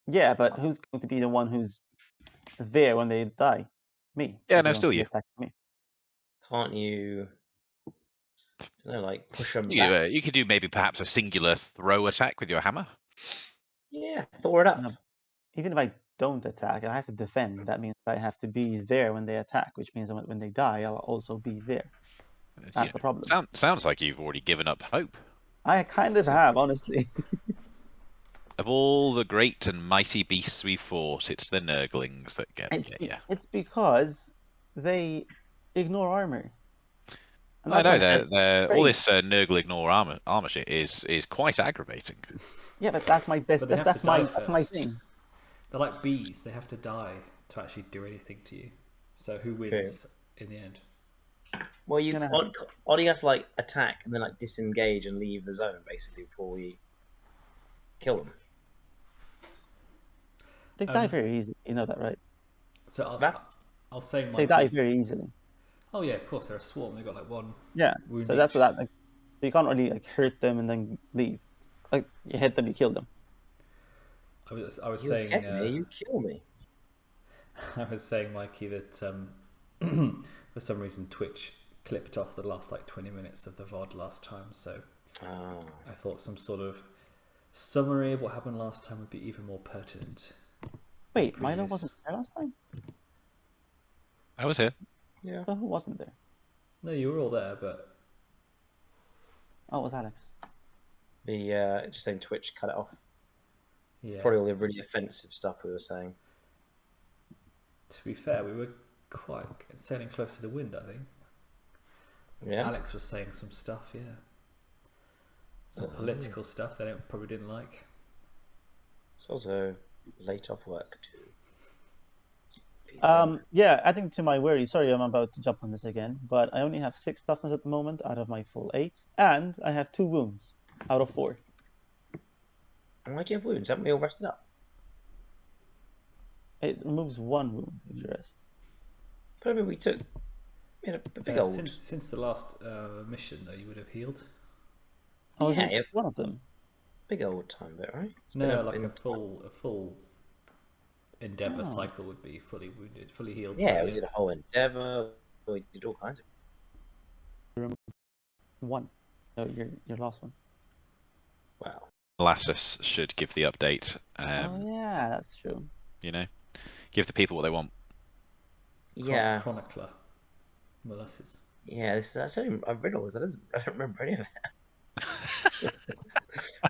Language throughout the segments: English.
Yeah, but who's going to be the one who's there when they die? Me. Yeah, Because no, they're going still to be you. attacking me. Can't you? I don't know, like push them You, back. you could do maybe perhaps a singular throw attack with your hammer. Yeah, Thor it up. No, even if I don't attack, I have to defend. That means I have to be there when they attack, which means that when they die, I'll also be there. That's the problem. Sounds like you've already given up hope. I kind of have, honestly. Of all the great and mighty beasts we fought, it's the Nurglings that get you. It's because they ignore armor. And I know that's all this Nurgle ignore armor shit is quite aggravating. Yeah, but that's my best. But they have That's to die my first. thing. They're like bees; they have to die to actually do anything to you. So who wins in the end? Well, Olly has to like attack and then like disengage and leave the zone basically before we kill them. They die very easily. You know that, right? So I'll say Mikey. They die very easily. Oh yeah, of course they're a swarm. They got like one. Yeah. Wound So that's each. that. Like, you can't really like hurt them and then leave. Like you hit them, you kill them. I was You saying. hit me, you kill me. I was saying, Mikey, that for some reason Twitch clipped off the last like 20 minutes of the VOD last time, so I thought some sort of summary of what happened last time would be even more pertinent. Wait, Milo wasn't there last time? I was here. Yeah. So who wasn't there? No, you were all there, but... Oh, it was Alex. Just saying Twitch cut it off. Yeah. Probably all the really offensive stuff we were saying. To be fair, we were quite sailing close to the wind, I think. Yeah. Alex was saying some stuff, yeah. Some political stuff they probably didn't like. It's also late off work too. Yeah, adding to my worry, sorry I'm about to jump on this again, but I only have 6 toughness at the moment out of my full 8, and I have 2 wounds out of 4. Why do you have wounds? Haven't we all rested up? It removes 1 wound if you rest. But I mean, we took a big old... Since the last mission, though, you would have healed. Oh, yeah, just one of them. Big old time bit, right? A full endeavor cycle would be fully wounded, fully healed. Yeah, we did a whole endeavor. We did all kinds of... 1. No, your last one. Wow. Molasses should give the update. Oh yeah, that's true. You know, give the people what they want. Yeah. Chronicler. Molasses. Yeah, this is actually... I've read all this. I don't remember any of it.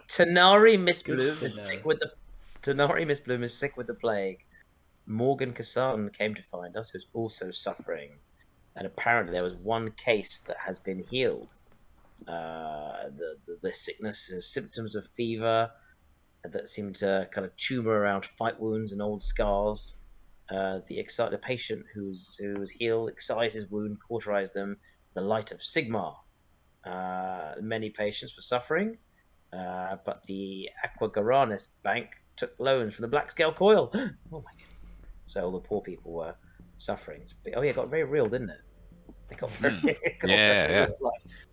Tanari Miss Bloom is sick with the... Tanari Miss Bloom is sick with the plague. Morgan Kassan came to find us, who's also suffering. And apparently there was one case that has been healed. The sickness is symptoms of fever that seem to kind of tumor around fight wounds and old scars. The patient who was healed excised his wound, cauterized them with the light of Sigmar. Many patients were suffering, but the Aqua Nurglis bank took loans from the Blackscale Coil. Oh my god! So all the poor people were suffering. Oh yeah, it got very real, didn't it? It got very, yeah.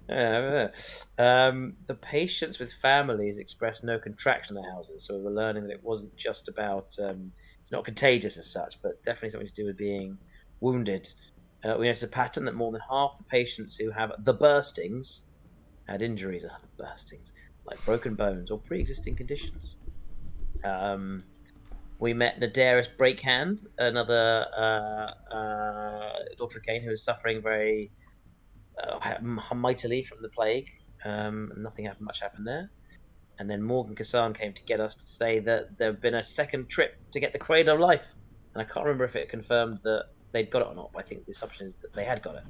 The patients with families expressed no contraction in their houses, so we were learning that it wasn't just about it's not contagious as such, but definitely something to do with being wounded. We noticed a pattern that more than half the patients who have the burstings had injuries, the burstings, like broken bones or pre-existing conditions. We met Nadaris Breakhand, another daughter of Cain, who was suffering very mightily from the plague. Nothing much happened there. And then Morgan Kassan came to get us to say that there had been a second trip to get the Cradle of Life. And I can't remember if it confirmed that they'd got it or not, but I think the assumption is that they had got it.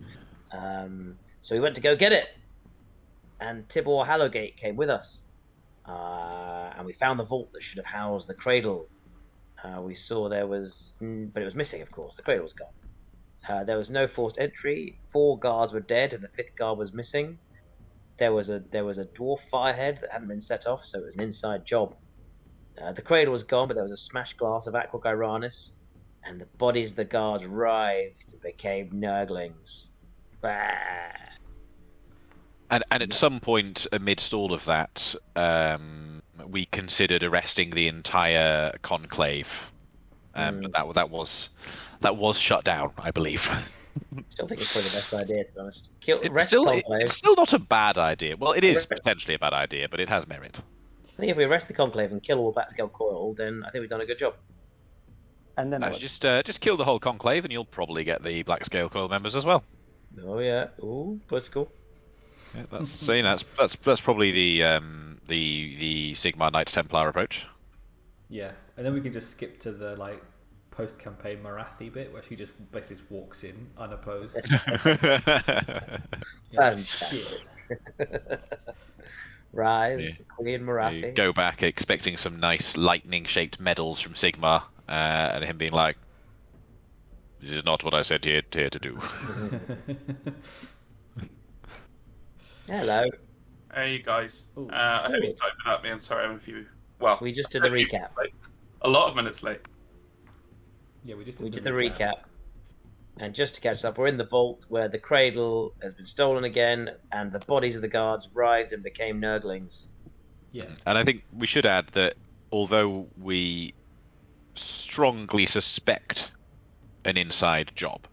So we went to go get it. And Tibor Hallowgate came with us. And we found the vault that should have housed the Cradle. We saw there was... But it was missing, of course. The Cradle was gone. There was no forced entry. 4 guards were dead, and the 5th guard was missing. There was a dwarf firehead that hadn't been set off, so it was an inside job. The Cradle was gone, but there was a smashed glass of Aqua Nurglis, and the bodies of the guards writhed and became Nurglings. Bah. And at some point amidst all of that, we considered arresting the entire conclave, but that was shut down, I believe. Still think it's probably the best idea, to be honest. It's still not a bad idea. Well, it is potentially a bad idea, but it has merit. I think if we arrest the conclave and kill all Blackscale Coil, then I think we've done a good job. And then just kill the whole conclave, and you'll probably get the Blackscale Coil members as well. Oh yeah, ooh, political. Yeah, that's probably the Sigmar Knights Templar approach. Yeah, and then we can just skip to the like post-campaign Marathi bit where she just basically walks in unopposed. Fantastic. Rise, Queen Marathi. You go back expecting some nice lightning-shaped medals from Sigmar, and him being like, "This is not what I said here to do." Hello. Hey guys. I hope he's typing at me. I'm sorry, I'm a few. Well, we just did the recap. A lot of minutes late. Yeah, we did the recap. And just to catch up, we're in the vault where the cradle has been stolen again, and the bodies of the guards writhed and became Nurglings. Yeah. And I think we should add that although we strongly suspect an inside job,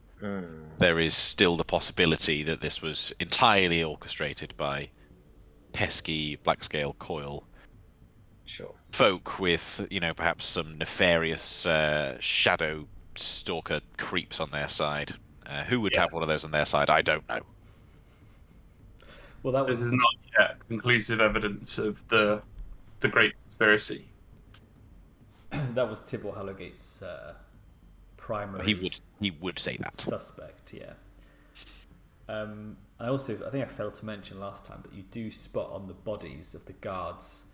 there is still the possibility that this was entirely orchestrated by pesky Blackscale Coil folk with, perhaps some nefarious Shadowstalker creeps on their side. Who would have one of those on their side? I don't know. Well, that was not yet conclusive evidence of the Great Conspiracy. That was Tibble Hallowgate's primary. He would say that suspect. Yeah. I think I failed to mention last time, but you do spot on the bodies of the guards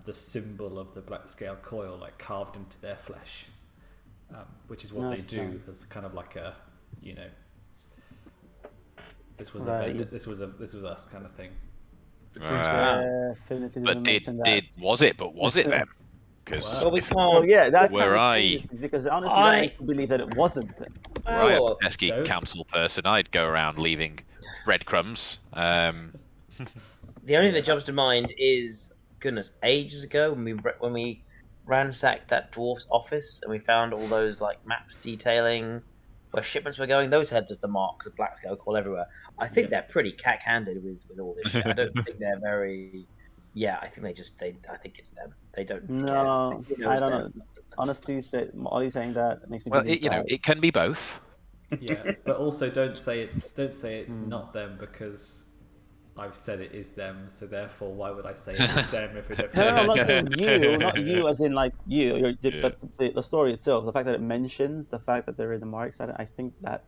the symbol of the Blackscale Coil, like carved into their flesh, which is what they do as kind of like a, this was us kind of thing. Was it them? Because because honestly, I believe that it wasn't them. Were I a pesky council person, I'd go around leaving breadcrumbs. The only thing that jumps to mind is, goodness, ages ago when we ransacked that dwarf's office and we found all those like maps detailing where shipments were going. Those had just the marks of Blackscale Coil everywhere. I think they're pretty cack-handed with all this shit. I don't think they're very. Yeah, I think I think it's them. They don't. No, I don't know. Honestly, Ollie saying that makes me. Well, it can be both. Yeah, but also don't say it's not them, because I've said it is them. So therefore, why would I say it is them if it? No, I'm not saying you, not you, as in like you. But the story itself, the fact that it mentions the fact that they're in the marks, I think that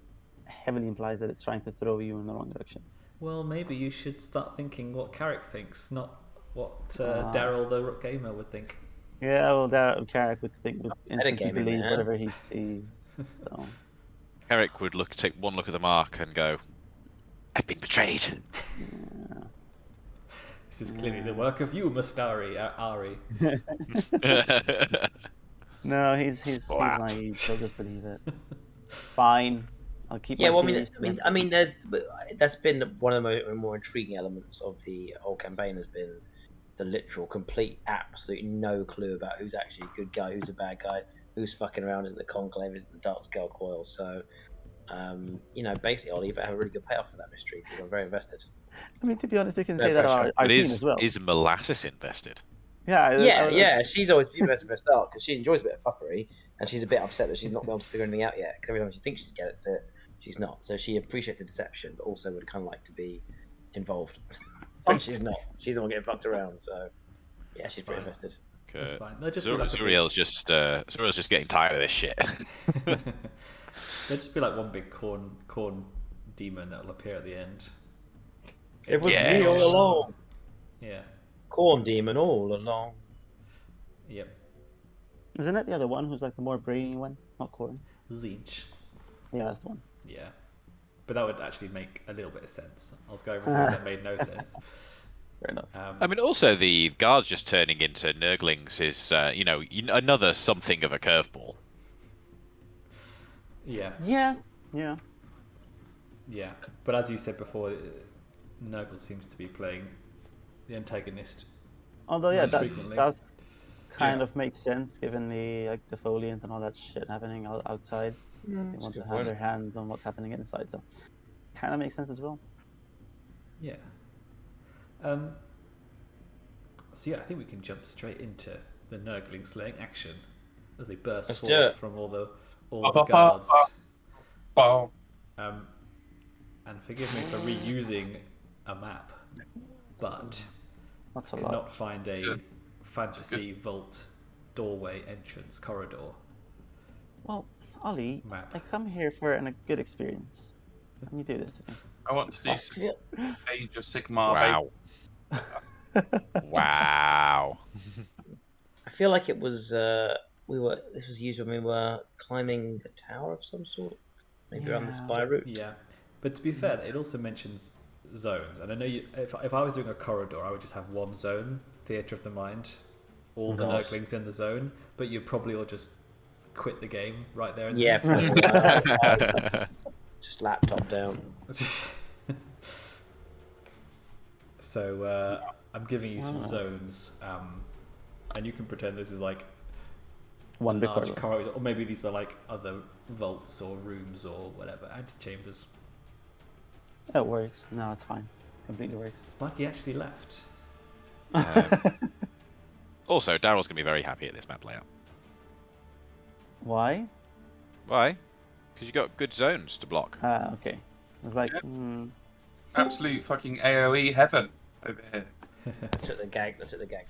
heavily implies that it's trying to throw you in the wrong direction. Well, maybe you should start thinking what Carrich thinks, not what Daryl the Rook Gamer would think. Yeah, well, Carrich would instantly believe whatever he sees. So. Carrich would take one look at the mark and go, "I've been betrayed." Yeah. This is clearly the work of you, Mustari, Ari. No, he's naive. He'll just believe it. Fine. I'll keep. Yeah, well, I mean, that's been one of the more intriguing elements of the whole campaign, has been the literal, complete, absolute no clue about who's actually a good guy, who's a bad guy, who's fucking around, is it the Conclave, is it the Darkscale Coil. So, basically, Ollie, you better have a really good payoff for that mystery, because I'm very invested. I mean, to be honest, you can say that our team as well. Is Molasses invested? Yeah. She's always been invested for a start, because she enjoys a bit of fuckery, and she's a bit upset that she's not been able to figure anything out yet. Because every time she thinks she's getting it, she's not. So she appreciates the deception, but also would kind of like to be involved. But she's not. She's the one getting fucked around. So yeah, she's pretty invested. That's fine. Zuriel's just getting tired of this shit. There'll just be like one big corn demon that'll appear at the end. It was me all along. Yeah. Corn demon all along. Yep. Isn't it the other one who's like the more brainy one? Not corn. Zinch. Yeah, that's the one. Yeah. But that would actually make a little bit of sense. I was going for something that made no sense. Fair enough. I mean, also the guards just turning into Nurglings is, another something of a curveball. Yeah. Yes. Yeah. Yeah. But as you said before, Nurgle seems to be playing the antagonist. Although yeah, most that frequently. does kind of make sense given the defoliant and all that shit happening outside. They want to have their hands on what's happening inside, so kind of makes sense as well. Yeah. So yeah, I think we can jump straight into the Nurgling slaying action as they burst forth from all the guards. And forgive me for reusing a map, but I could not find a fantasy vault doorway entrance corridor. Well, Olly, map. I come here for a good experience. Can you do this to me? I want to do Age of Sigmar. Wow. Wow. I feel like it was this was used when we were climbing a tower of some sort, maybe around the spire route. Yeah, but to be fair, it also mentions zones, and I know if I was doing a corridor, I would just have one zone, Theatre of the Mind, all the Nurglings in the zone, but you'd probably all just quit the game right there. Just laptop down. So I'm giving you some zones, and you can pretend this is like one big large corridor, or maybe these are like other vaults or rooms or whatever, antechambers. It works. No, it's fine. Completely works. Mikey actually left. Also, Daryl's going to be very happy at this map layout. Why? Why? Because you got good zones to block. Okay. I was like, absolute fucking AoE heaven over here. I took the gag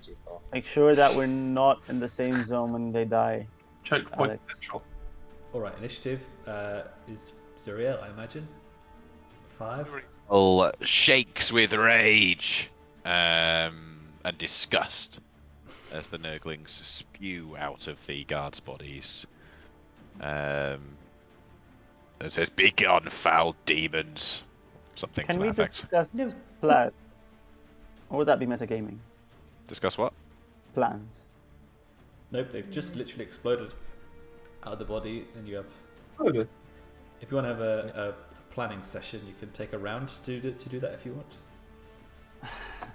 too far. Make sure that we're not in the same zone when they die. Choke point central. Alright, initiative is Zuriel, I imagine. 5. All shakes with rage and disgust as the Nurglings spew out of the guards' bodies. It says, "Begone, foul demons." Something Can to we that effect. discuss plans? Or would that be metagaming? Discuss what? Plans. Nope, they've just literally exploded out of the body, and you have... If you want to have a planning session, you can take a round to do that if you want.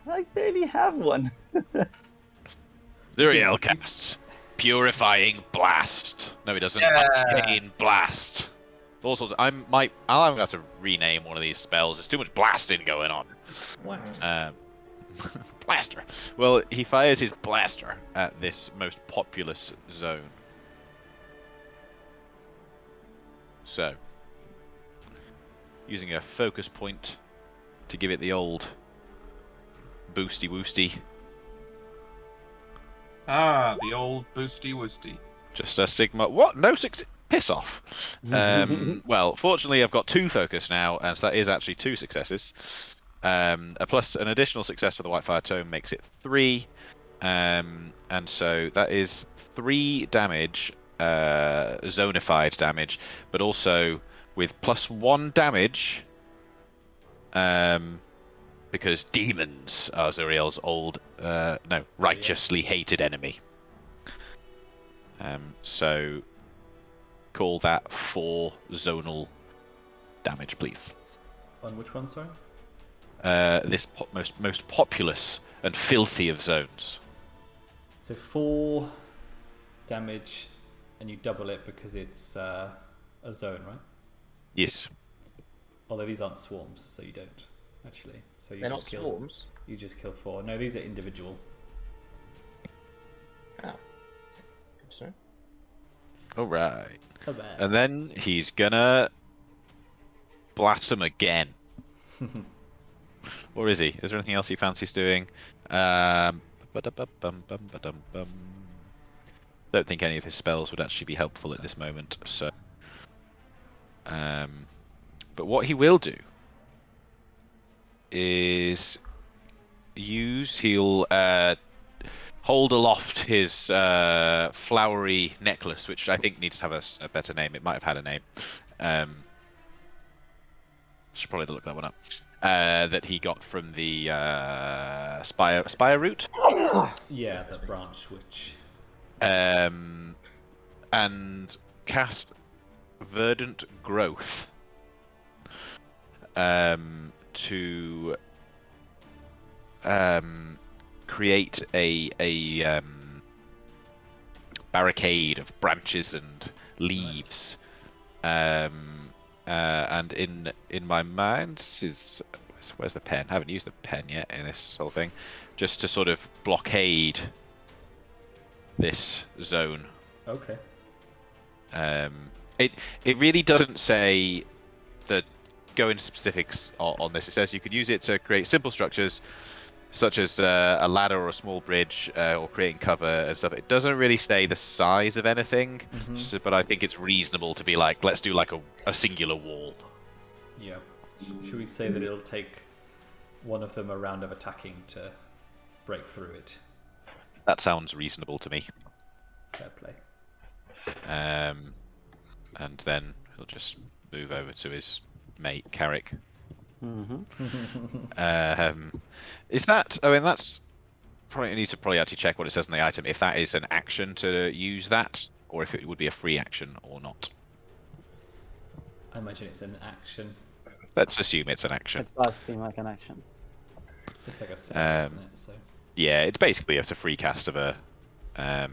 I barely have one. Zuriel casts Purifying Blast. No, he doesn't. Arcane Blast. All sorts. I'm going to have to rename one of these spells. There's too much blasting going on. Blaster. Blaster. Well, he fires his blaster at this most populous zone. So, using a focus point to give it the old boosty woosty. Ah, the old boosty woosty. Just a Sigmar. What? No success. Piss off. Well, fortunately, I've got 2 focus now, and so that is actually 2 successes. Plus an additional success for the Whitefire Tome makes it 3. And so that is 3 damage, zonified damage, but also with +1 damage, because demons are Zuriel's old, righteously hated enemy. So call that 4 zonal damage, please. On which one, sorry? This most populous and filthy of zones. So 4 damage, and you double it because it's a zone, right? Yes. Although these aren't swarms, so you don't actually. So you They're not swarms. You just kill 4. No, these are individual. Oh. Sorry. Alright. Not bad. And then he's gonna blast him again. Or is he? Is there anything else he fancies doing? Don't think any of his spells would actually be helpful at this moment. So, but what he will do is he'll hold aloft his flowery necklace, which I think needs to have a better name. It might have had a name. Should probably look that one up. That he got from the spire route. Yeah, the branch which. And cast Verdant Growth to create a barricade of branches and leaves. Nice. And in my mind is, where's the pen? I haven't used the pen yet in this whole thing. Just to sort of blockade this zone. Okay. It really doesn't say that go into specifics on this. It says you could use it to create simple structures such as a ladder or a small bridge, or creating cover and stuff. It doesn't really say the size of anything, but I think it's reasonable to be like, let's do like a singular wall. Yeah. Should we say that it'll take one of them a round of attacking to break through it? That sounds reasonable to me. Fair play. And then he'll just move over to his mate Carrich. Is that? I mean, that's probably. I need to probably actually check what it says on the item, if that is an action to use that, or if it would be a free action or not. I imagine it's an action. Let's assume it's an action. It does seem like an action. It's like a spell, isn't it? So. Yeah, it's basically a free cast of a. I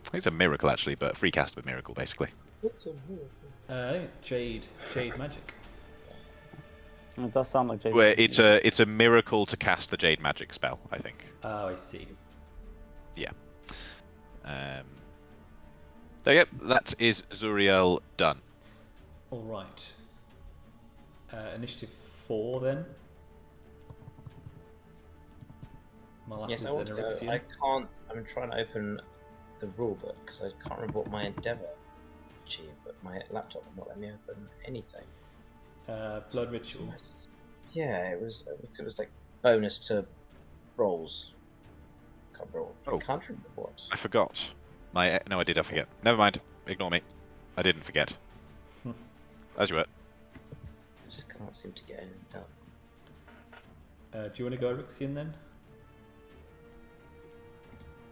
think it's a miracle actually, but free cast of a miracle basically. What's a miracle? I think it's jade magic. It does sound like jade. Where it's a miracle to cast the jade magic spell, I think. Oh, I see. Yeah. So yep, that is Zuriel done. All right. Initiative 4 then. Molasses Yes, I want and to go. Orixion. I can't. I'm trying to open the rulebook because I can't remember what my endeavour achieved, but my laptop will not let me open anything. Blood ritual. Yeah, it was like bonus to rolls. Can't roll. Oh. I can't remember what. I forgot. No, I did. I forget. Never mind. Ignore me. I didn't forget. As you were. I just can't seem to get anything done. Do you want to go Orixion then?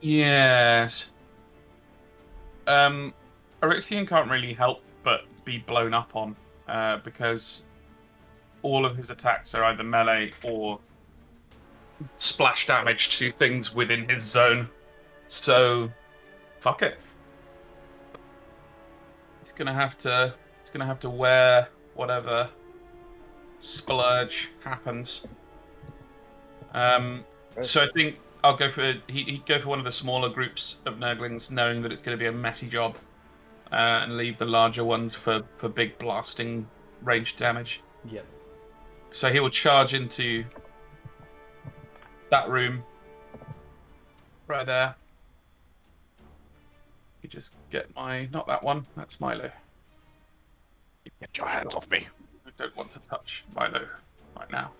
Yes. Orixion can't really help but be blown up on, because all of his attacks are either melee or splash damage to things within his zone. So, fuck it. He's gonna have to wear whatever splurge happens. So I think I'll go for he'd go for one of the smaller groups of Nurglings, knowing that it's going to be a messy job, and leave the larger ones for big blasting ranged damage. Yep. So he will charge into that room right there. You just get not that one. That's Milo. Get your hands off me. I don't want to touch Milo right now.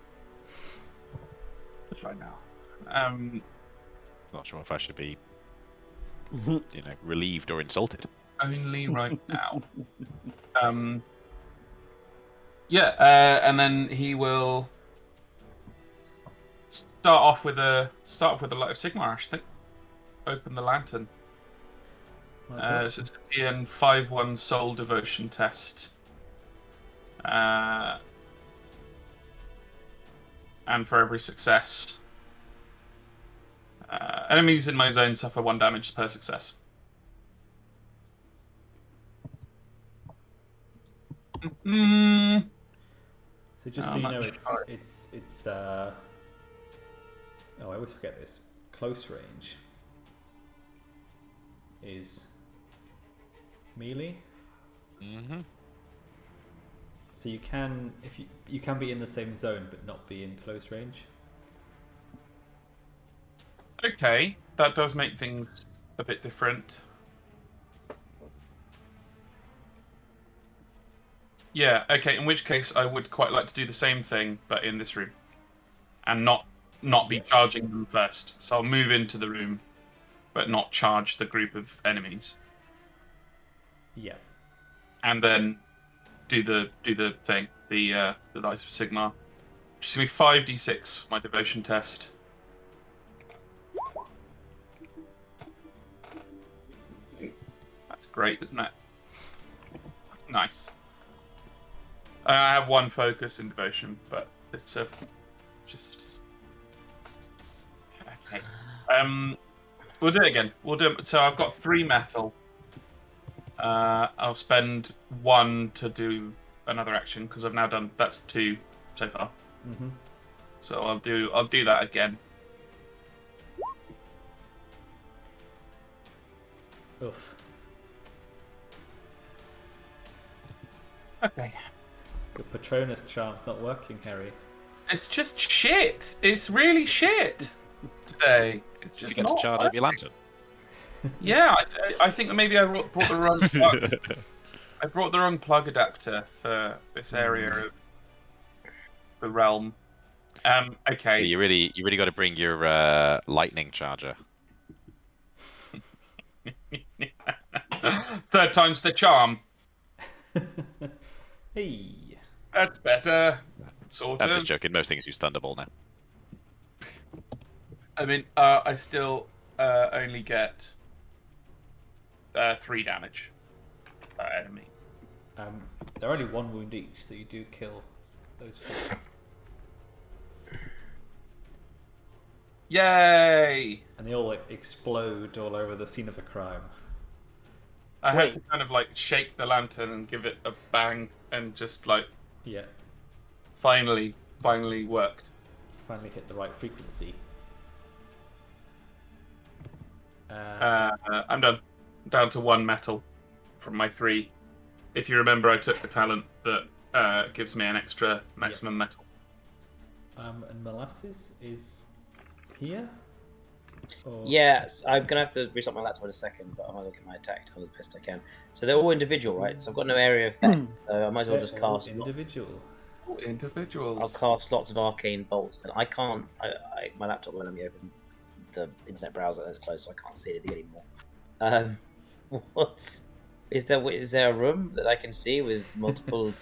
Just right now. Not sure if I should be, relieved or insulted. Only right now. And then he will start off with the light of Sigmar. I think. Open the lantern. So it's a DN 5/1 soul devotion test. And for every success, enemies in my zone suffer 1 damage per success. So just so you know, it's I always forget this. Close range is melee. So you can, if you can be in the same zone but not be in close range. Okay, that does make things a bit different. Yeah, okay, in which case I would quite like to do the same thing, but in this room. And not be charging them first. So I'll move into the room, but not charge the group of enemies. Yeah. And then do the thing, the Light of Sigmar. Which is going to be 5d6, my devotion test. That's great, isn't it? That's nice. I have 1 focus in devotion, but it's just Okay. We'll do it again. We'll do it. So I've got 3 metal. I'll spend 1 to do another action because I've now done. That's 2 so far. Mm-hmm. So I'll do that again. Oof. Okay. Your Patronus charm's not working, Harry. It's just shit. It's really shit today. It's Did just you get not. to charge up your lantern? Yeah, I think that maybe I brought the wrong plug. I brought the wrong plug adapter for this area of the realm. Okay. You really got to bring your lightning charger. 3rd time's the charm. Hey. That's better. Sort I'm of. just joking. Most things use Thunderbolt now. I mean, I still only get 3 damage per enemy. They're only 1 wound each, so you do kill those 4. Yay! And they all like explode all over the scene of a crime. I had to kind of like shake the lantern and give it a bang, and just like finally worked. You finally hit the right frequency. I'm done. Down to 1 metal from my 3. If you remember, I took the talent that gives me an extra maximum metal. And Molasses is here? Or... Yes, I'm gonna have to restart my laptop in a second, but I'm gonna look at my attack to hold the best I can. So they're all individual, right? So I've got no area effect, so I might as well just cast individual. Individuals. I'll cast lots of arcane bolts. Then I can't. My laptop won't let me open the internet browser that's closed, so I can't see anything anymore. What is there? Is there a room that I can see with multiple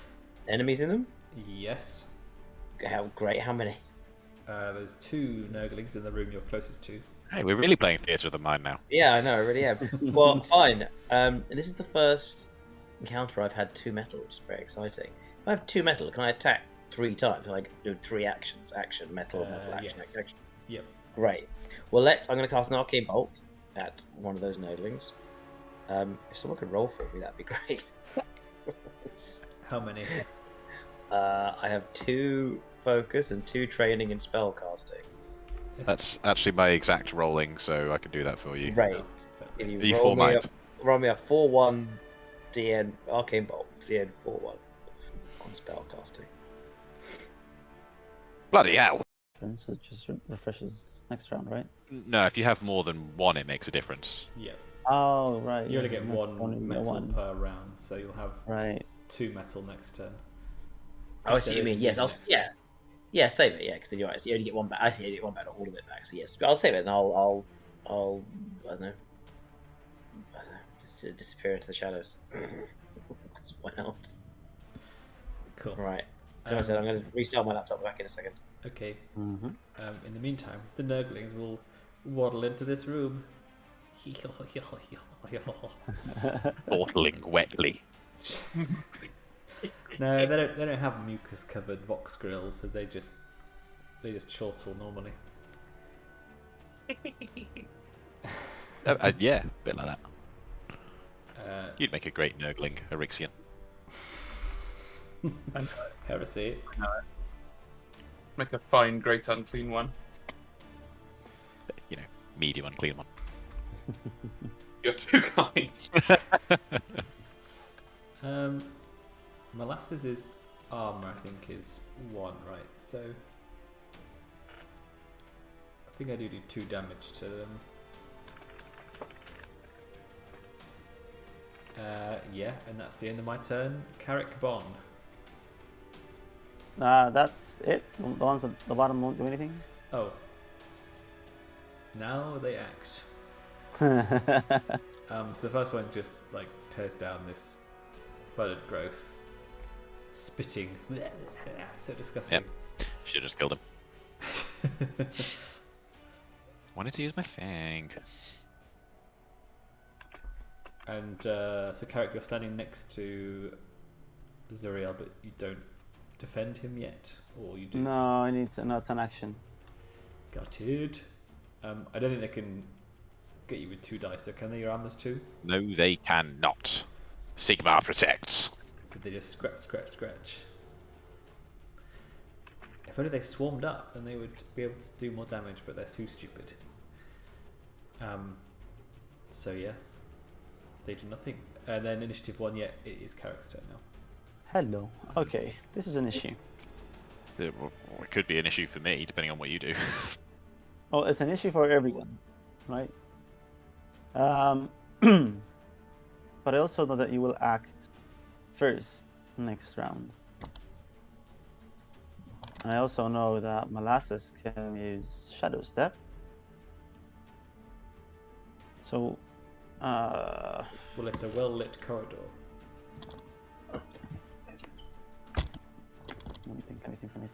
enemies in them? Yes. How great? How many? There's 2 Nurglings in the room you're closest to. Hey, we're really playing Theatre of the Mind now. Yeah, I know, I really am. Well, fine. And this is the first encounter I've had 2 metal, which is very exciting. If I have 2 metal, can I attack 3 times? Can I do 3 actions? Action, metal, metal, action, yes. action. Yep. Great. Well, I'm going to cast an arcane bolt at one of those Nurglings. If someone could roll for me, that'd be great. How many? I have 2 focus and 2 training in spell casting. That's actually my exact rolling, so I can do that for you. Right. If you E4 mind. roll me a 4-1 DN arcane bolt, DN 4-1 on spell casting. Bloody hell! So it just refreshes next round, right? No, if you have more than 1, it makes a difference. Yep. Oh, right. You only get 1 metal 1. per round, so you'll have 2 metal next turn. Oh, I see what you mean. Yes, yeah, save it. Yeah, because then you're right. So you only get 1 back. I see, you only get 1 back, not all of it back. So yes, but I'll save it and I'll I don't know, disappear into the shadows. Why not? Cool. Right. As I said, I'm going to restart my laptop back in a second. Okay. Mm-hmm. In the meantime, the Nurglings will waddle into this room. Waddling wetly. No, they don't have mucus covered vox grills, so they just chortle normally. Yeah, a bit like that. You'd make a great Nurgling, Orixion. Heresy. Make a fine, great, unclean one. You know, medium unclean one. You're too kind. Molasses' armor, I think, is 1, right? So I think I do 2 damage to them. Yeah, and that's the end of my turn. Carrich, Bonnh. That's it? The ones at the bottom won't do anything? Oh. Now they act. So the first one just like tears down this verdant growth. Spitting. So disgusting. Yep. Should have just killed him. Wanted to use my fang. And so Carrich, you're standing next to Zuriel, but you don't defend him yet, or you do? No, I need to. No, it's an action. Got it. I don't think they can get you with 2 dice, though, can they? Your armor's 2? No, they cannot. Sigmar protects. So they just scratch. If only they swarmed up, then they would be able to do more damage, but they're too stupid. So yeah, they do nothing. And then initiative 1, yeah, it is Carrick's turn now. Hello. Okay, this is an issue. It could be an issue for me, depending on what you do. Oh, it's an issue for everyone, right? But I also know that you will act first next round. And I also know that Molasses can use Shadow Step. So, well, it's a well-lit corridor. Let me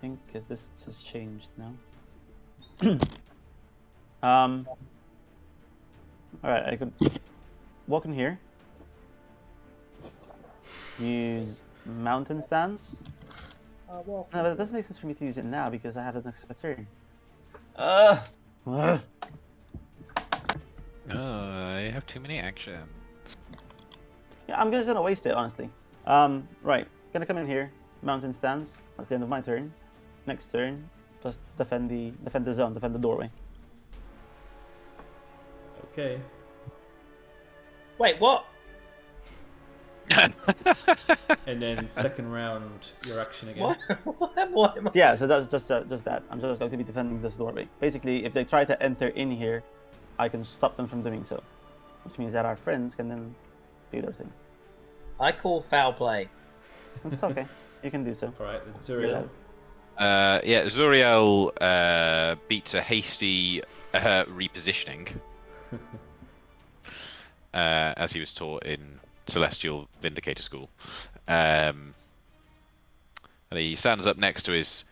think, because this has changed now. Alright, I could walk in here. Use mountain stance. No, but it doesn't make sense for me to use it now because I have an extra turn. Oh, I have too many actions. Yeah, I'm just gonna waste it, honestly. Right, gonna come in here, mountain stance. That's the end of my turn. Next turn, just defend the zone, defend the doorway. Okay. Wait, what? And then second round, your action again. What? Yeah, so that's just that. I'm just going to be defending this doorway. Basically, if they try to enter in here, I can stop them from doing so, which means that our friends can then do their thing. I call foul play. It's okay. You can do so. All right, then Zuriel. Yeah, Zuriel beats a hasty repositioning, as he was taught in Celestial Vindicator School. And he stands up next to his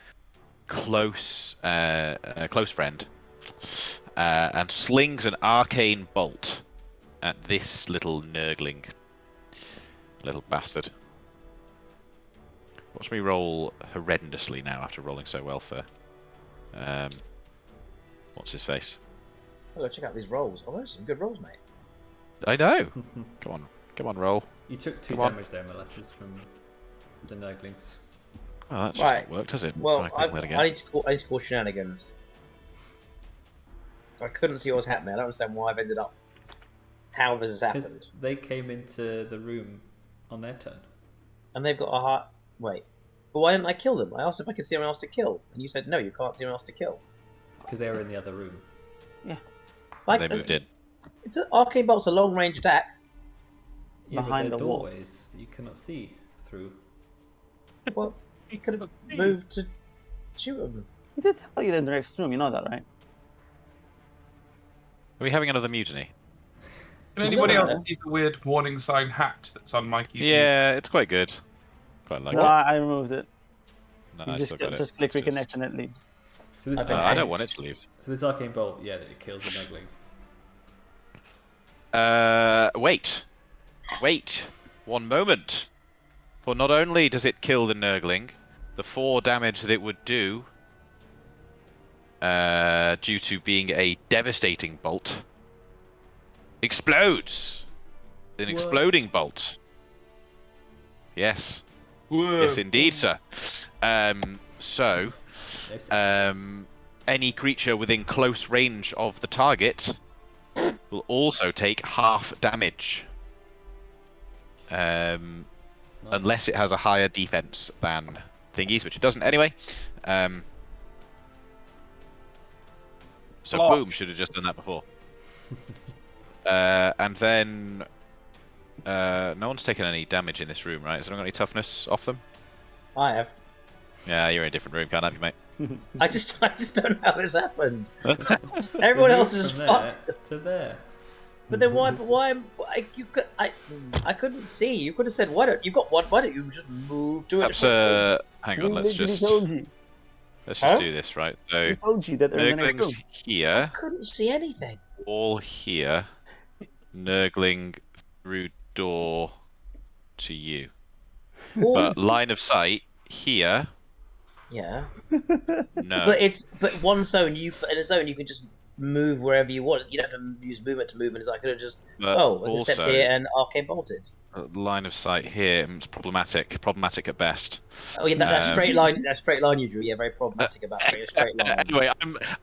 close friend and slings an arcane bolt at this little Nurgling. Little bastard. Watch me roll horrendously now after rolling so well for... what's his face? I'll go check out these rolls. Oh, those are some good rolls, mate. I know! Come on, roll. You took 2 damage there, Molasses, from the Nurglings. Oh, that's just not worked, has it? Well, I need to call shenanigans. I couldn't see what was happening. I don't understand why I've ended up. How this has happened. They came into the room on their turn. And they've got a heart. Wait. But why didn't I kill them? I asked if I could see anyone else to kill. And you said, no, you can't see anyone else to kill. Because they were in the other room. Yeah. They moved in. It's an arcane bolt's a long range attack. Yeah, behind the doorways that you cannot see through. Well, you could have moved to shoot them. He did tell you they're in the next room, you know that, right? Are we having another mutiny? Can anybody else see the weird warning sign hat that's on my keyboard? Yeah, it's quite good. Quite like No, it. I removed it. No, You I just, still got it. just click It's reconnection and it leaves. So this I don't want it to leave. So this arcane bolt, yeah, that it kills the Nurgling. Wait. One moment. For not only does it kill the Nurgling, the 4 damage that it would do, due to being a devastating bolt, explodes. An exploding bolt. Yes. Whoa. Yes, indeed, sir. So, any creature within close range of the target will also take half damage. Nice. Unless it has a higher defense than thingies, which it doesn't anyway. So boom, should have just done that before. And then no one's taken any damage in this room, right? Has anyone got any toughness off them? I have. Yeah, you're in a different room, can't have you, mate? I just don't know how this happened. Everyone else is fucked. To there. But then why? I couldn't see. You could have said, "Why don't you got one? Why don't you just move to it?" Perhaps, hang on, let's just do this, right? So, I told you that they're in the next room. Nurglings here, I couldn't see anything. all here, Nurgling through door to you. But line of sight here, Yeah. no. But one zone. In a zone, you can just move wherever you want. You don't have to use movement to movement. I could have just I can step also, here and arcane bolted. Line of sight here is problematic at best. Oh yeah, that straight line you drew. Yeah, very problematic about a straight line. Anyway,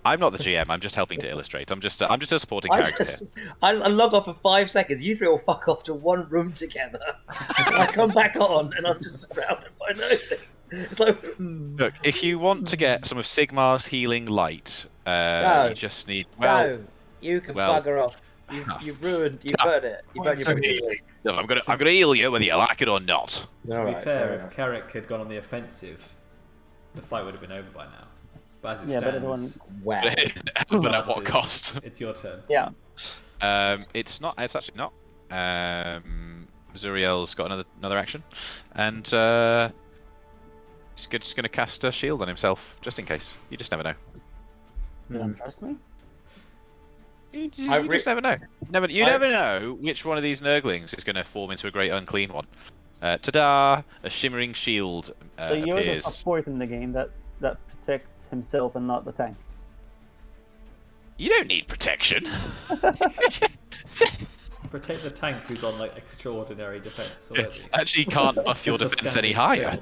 I'm not the GM. I'm just helping to illustrate. I'm just a supporting character here. I log off for 5 seconds. You three will fuck off to one room together. I come back on and I'm just surrounded by Nurglings. It's like Look, if you want to get some of Sigmar's healing light, you just need you can bugger off. You've ruined it. You've ruined your business. No, I'm gonna heal you whether you like it or not. To be fair, if Carrich had gone on the offensive, the fight would have been over by now. But as it stands, wow. But at what cost? It's your turn. Yeah. It's not. It's actually not. Zuriel's got another action, and he's just gonna cast a shield on himself, just in case. You just never know. You don't trust me? You just never know. You never know which one of these Nurglings is going to form into a great unclean one. Ta-da! A shimmering shield So you're appears. the support in the game that protects himself and not the tank. You don't need protection. Protect the tank who's on like extraordinary defense already. Actually, you can't buff your defense any higher.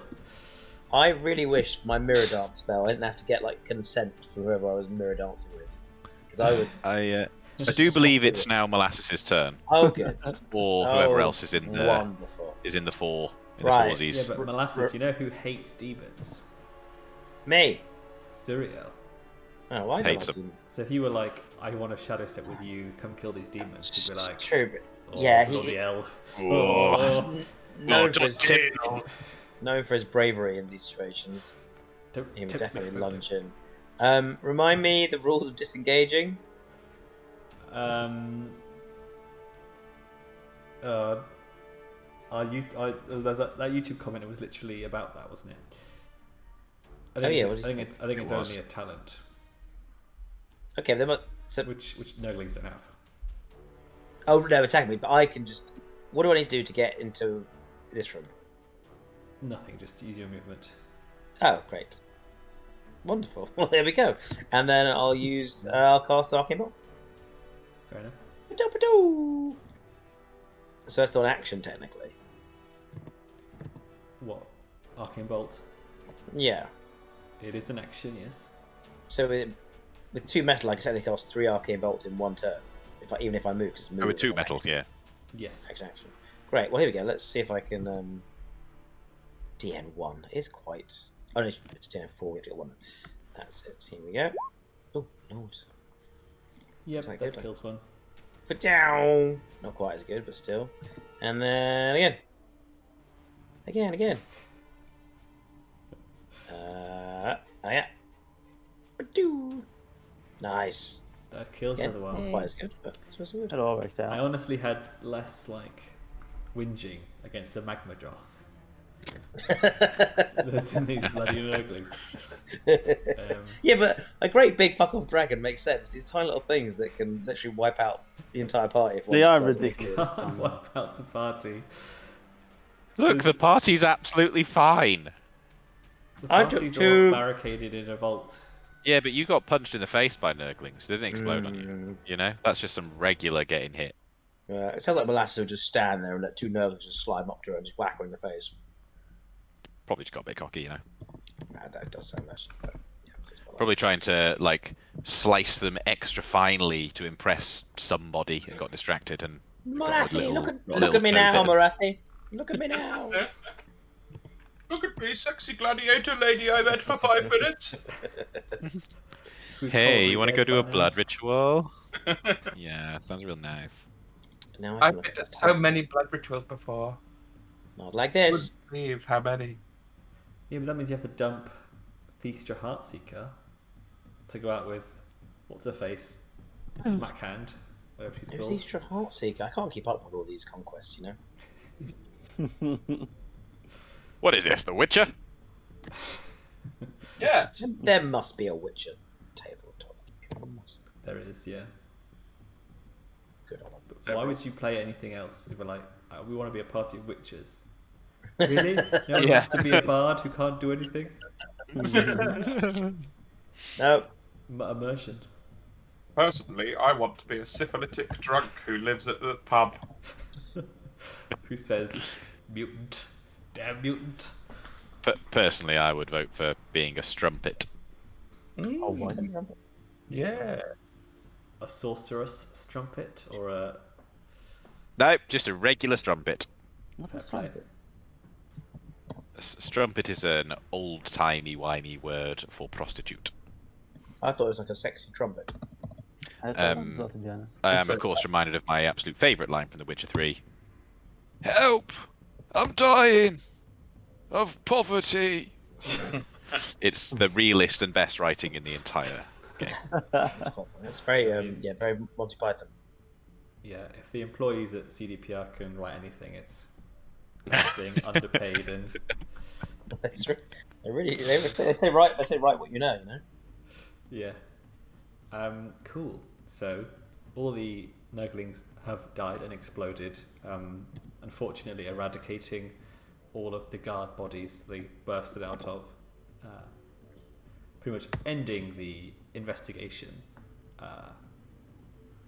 I really wish my mirror dance spell I didn't have to get like consent from whoever I was mirror dancing with. Because I would. I do believe it's now Molasses' turn. Oh, good. Or whoever else is in the wonderful. is in the four. In Right. the foursies. Yeah, but Molasses, you know who hates demons? Me. Zuriel. Oh, why Hates don't I them. do this? So if you were like, I want to shadow step with you, come kill these demons, he'd be like, True, but oh, yeah, bloody hell. Oh. known for his bravery in these situations. He would definitely lunge in. Remind me the rules of disengaging. That YouTube comment, it was literally about that, wasn't it? I think it's only a talent. Okay, then which Nurglings don't have. Oh no, attack me! But I can just. What do I need to do to get into this room? Nothing. Just use your movement. Oh, great! Wonderful. Well, there we go. And then I'll use. I'll cast Arcane Bolt. Fair enough. So that's still an action technically. What? Arcane Bolt? Yeah. It is an action, yes. So with 2 metal, I can technically cast 3 Arcane Bolts in 1 turn. Even if I move, because with 2 metal, yeah. Yes. Action. Great. Well, here we go. Let's see if I can. DN1 is quite. Oh no, it's DN4. We have to get 1. That's it. Here we go. Oh Lord. Yep, that kills one. Put down. Not quite as good, but still. And then again. Oh yeah. Nice. That kills the other one. Not quite as good, but it's supposed to It all worked out. I honestly had less like whinging against the magma droth than these bloody Nurglings. Yeah, but a great big fuck off dragon makes sense. These tiny little things that can literally wipe out the entire party. They are ridiculous. Wipe out the party. Look, the party's absolutely fine. The party's all barricaded in a vault. Yeah, but you got punched in the face by Nurglings. They didn't explode on you. You know, that's just some regular getting hit. It sounds like Molasses would just stand there and let 2 Nurglings just slime up to her and just whack her in the face. Probably just got a bit cocky, you know. That does sound nice. Yeah, probably trying to like slice them extra finely to impress somebody and got distracted and. Marathi, look at me now, Marathi. Look at me now. Look at me, sexy gladiator lady I met for 5 minutes. Hey, you want to go do a blood ritual? Yeah, sounds real nice. Now I've been to so many blood rituals before. Not like this. I wouldn't believe how many. Yeah, but that means you have to dump Feast Your Heartseeker to go out with what's her face, Smackhand, whatever she's called. Feast Your Heartseeker. I can't keep up with all these conquests, you know. What is this, The Witcher? Yes. There must be a Witcher tabletop. There is, yeah. Good on. But why would you play anything else if we're like, we want to be a party of witches? Really? No one wants to be a bard who can't do anything? No. Immersion. Personally, I want to be a syphilitic drunk who lives at the pub. Who says, mutant, damn mutant. Personally, I would vote for being a strumpet. Oh, why? Yeah. A sorceress strumpet or a... No, just a regular strumpet. What's a Fair play. strumpet? Strumpet is an old-timey-wimey word for prostitute. I thought it was like a sexy trumpet. I thought that as well, to be honest. I am, of course, reminded of my absolute favourite line from The Witcher 3. Help! I'm dying! Of poverty! It's the realest and best writing in the entire game. That's quite funny. It's very, very Monty Python. Yeah, if the employees at CDPR can write anything, it's being underpaid and... They say write what you know, Yeah. Cool. So, all the Nurglings have died and exploded, unfortunately eradicating all of the guard bodies they bursted out of, pretty much ending the investigation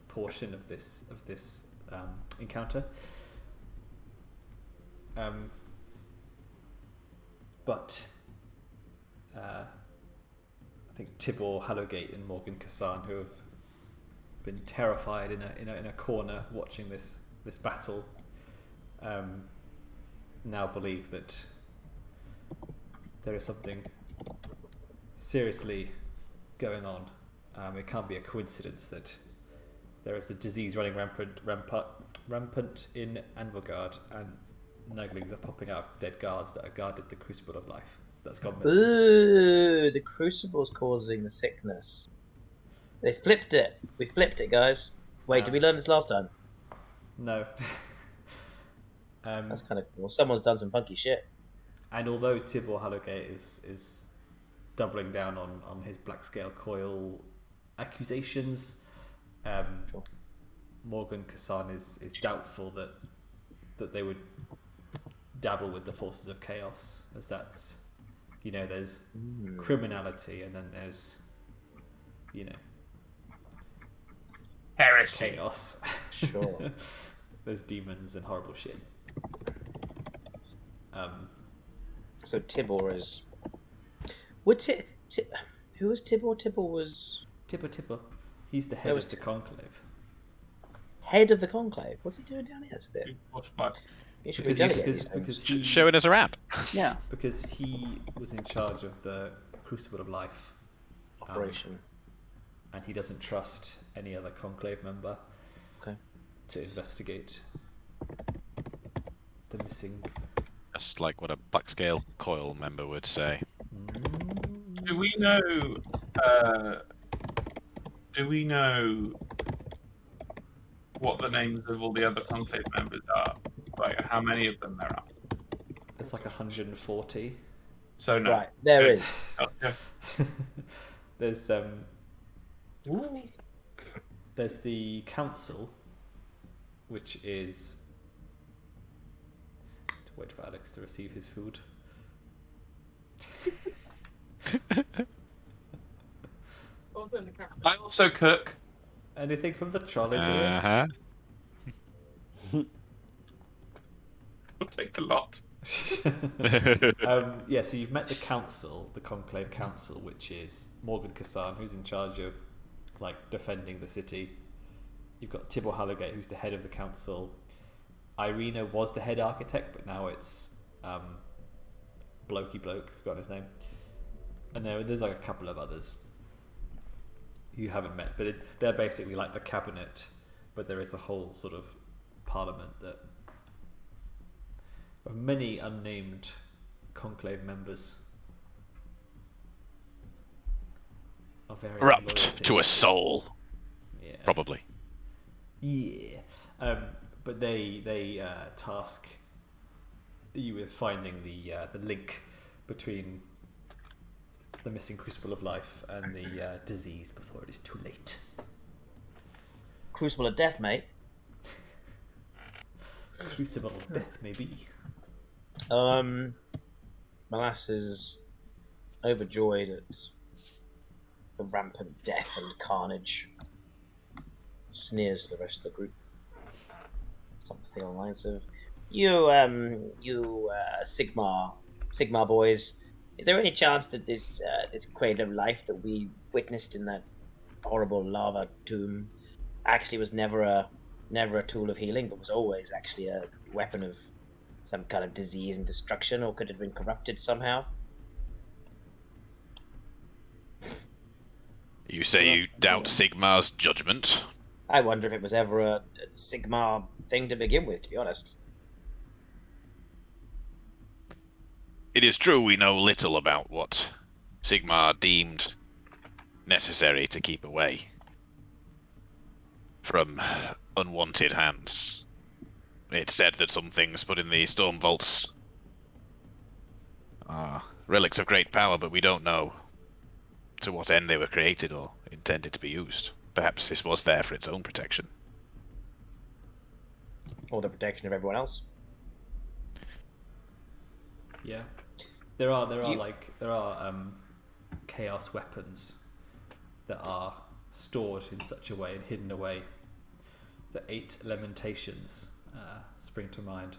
portion of this encounter. But I think Tibor, Hallowgate, and Morgan Kassan, who have been terrified in a corner watching this battle, now believe that there is something seriously going on. It can't be a coincidence that there is a disease running rampant in Anvilgard, and Nurglings are popping out of dead guards that are guarded the Crucible of Life. That's gone missing. Ooh, the Crucible's causing the sickness. They flipped it. We flipped it, guys. Wait, did we learn this last time? No. That's kind of cool. Someone's done some funky shit. And although Tibor Hallowgate is doubling down on his Blackscale Coil accusations, Sure. Morgan Kassan is doubtful that they would dabble with the forces of chaos, as that's, there's criminality and then there's, Heresy. chaos. Sure. There's demons and horrible shit. So Tibor is... Who was Tibor? Tibor was... Tibor. He's the head of the Conclave. Head of the Conclave? What's he doing down here? That's a bit... He should be Because he, Showing us around. Yeah. Because he was in charge of the Crucible of Life operation. And he doesn't trust any other Conclave member to investigate the missing... Just like what a Blackscale Coil member would say. Do we know what the names of all the other Conclave members are? Like, how many of them there are? There's like 140. So no. Right, there is. Okay. There's there's the council, which is... Wait for Alex to receive his food. I also cook. Anything from the trolley, dear? Uh-huh. I'll take the lot. So you've met the council, the Conclave Council, which is Morgan Kassan, who's in charge of defending the city. You've got Tibor Hallowgate, who's the head of the council. Irina was the head architect, but now it's Blokey Bloke, I've forgotten his name. And there's a couple of others you haven't met, but they're basically like the cabinet, but there is a whole sort of parliament of many unnamed Conclave members. Corrupt to a soul. Yeah. Probably. Yeah. But they task you with finding the link between the missing Crucible of Life and the disease before it is too late. Crucible of Death, mate. Crucible of Death, maybe. Molasses, overjoyed at the rampant death and carnage, sneers to the rest of the group. Something along the lines of, Sigmar boys, is there any chance that this cradle of life that we witnessed in that horrible lava tomb actually was never a tool of healing, but was always actually a weapon of some kind of disease and destruction, or could it have been corrupted somehow? You say you doubt Sigmar's judgment? I wonder if it was ever a Sigmar thing to begin with, to be honest. It is true we know little about what Sigmar deemed necessary to keep away from unwanted hands. It's said that some things put in the storm vaults are relics of great power, but we don't know to what end they were created or intended to be used. Perhaps this was there for its own protection. Or the protection of everyone else. Yeah, there are chaos weapons that are stored in such a way and hidden away. The 8 Lamentations spring to mind.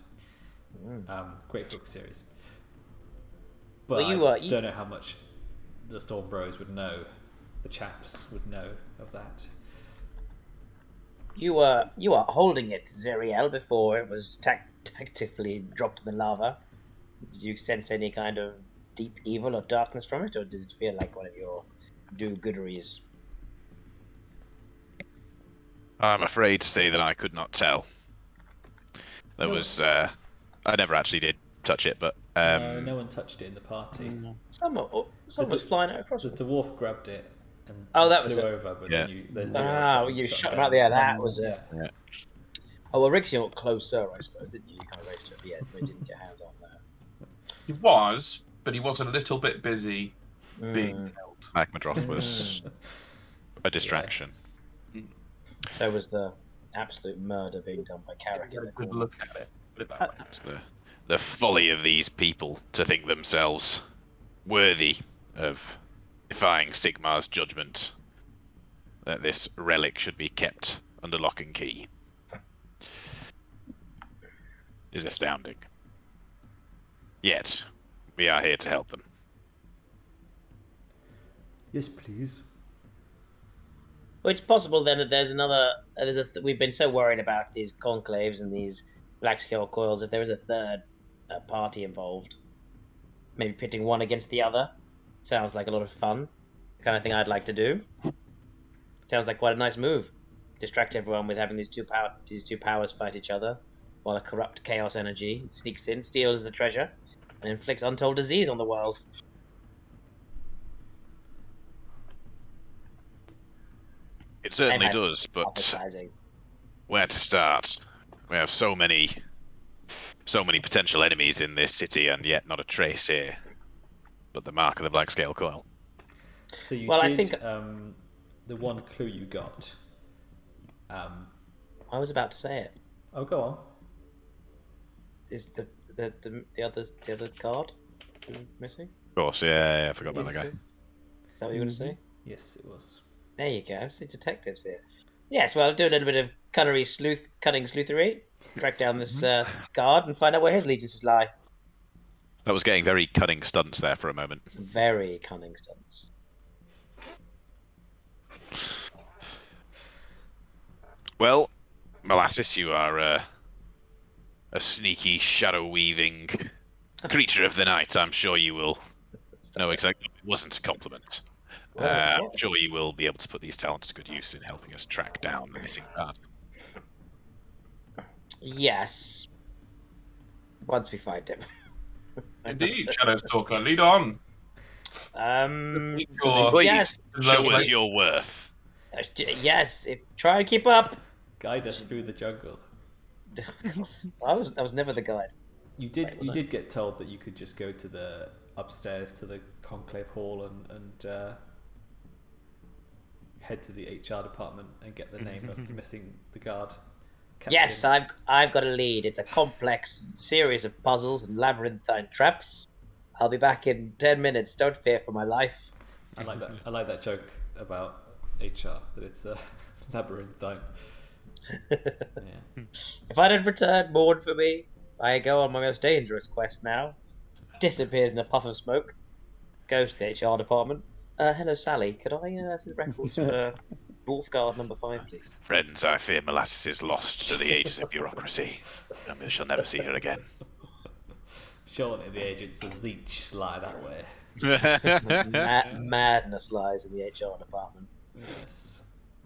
Great book series. But I don't know how much the Storm Bros would know. The chaps would know of that. You were holding it, Zuriel, before it was tactically dropped in the lava. Did you sense any kind of deep evil or darkness from it, or did it feel like one of your do-gooderies? I'm afraid to say that I could not tell. There was... I never actually did touch it, but... no one touched it in the party. Someone was flying it across. The dwarf grabbed it and that flew was over, but yeah. you shot him out there. That was it. Yeah. Oh, well, Orixion got closer, I suppose, didn't you? You kind of raced to the end, but didn't get hands on there. He was, but he was a little bit busy being killed. Magmadroth was a distraction. Yeah. So was the absolute murder being done by Carrich. Get a good look at it. Put it that way. It's the folly of these people to think themselves worthy of defying Sigmar's judgment that this relic should be kept under lock and key is astounding. Yet, we are here to help them. Yes, please. Well, it's possible then that there's another. We've been so worried about these conclaves and these Blackscale Coils. If there was a third party involved, maybe pitting one against the other, sounds like a lot of fun. The kind of thing I'd like to do. Sounds like quite a nice move. Distract everyone with having these two powers fight each other, while a corrupt chaos energy sneaks in, steals the treasure, and inflicts untold disease on the world. It certainly does, but where to start? We have so many potential enemies in this city, and yet not a trace here but the mark of the Blackscale Coil. So I think the one clue you got. I was about to say it. Oh, go on. Is the other card missing? Of course, yeah, I forgot about that guy. Is that what you were going to say? Yes, it was. There you go. See detectives here. Yes, well, I'll do a little bit of cunning sleuthery. Track down this guard and find out where his allegiances lie. That was getting very cunning stunts there for a moment. Very cunning stunts. Well, Molasses, you are a sneaky, shadow-weaving creature of the night. I'm sure you will know exactly. It wasn't a compliment. I'm sure you will be able to put these talents to good use in helping us track down the missing guard. Yes. Once we find him. Indeed, Shadowstalker, lead on. Please, yes. show us your worth. Yes, try and keep up. Guide us through the jungle. That was never the guide. You did get told that you could just go to the upstairs to the conclave hall and head to the HR department and get the name of the guard. Captain. Yes, I've got a lead. It's a complex series of puzzles and labyrinthine traps. I'll be back in 10 minutes. Don't fear for my life. I like that joke about HR, that it's labyrinthine. If I don't return, mourn for me. I go on my most dangerous quest now. Disappears in a puff of smoke. Goes to the HR department. Hello, Sally. Could I see the records for Wolfguard number 5, please? Friends, I fear Molasses is lost to the ages of bureaucracy. I shall never see her again. Surely the agents of Zeech lie that way. Madness lies in the HR department. Yes.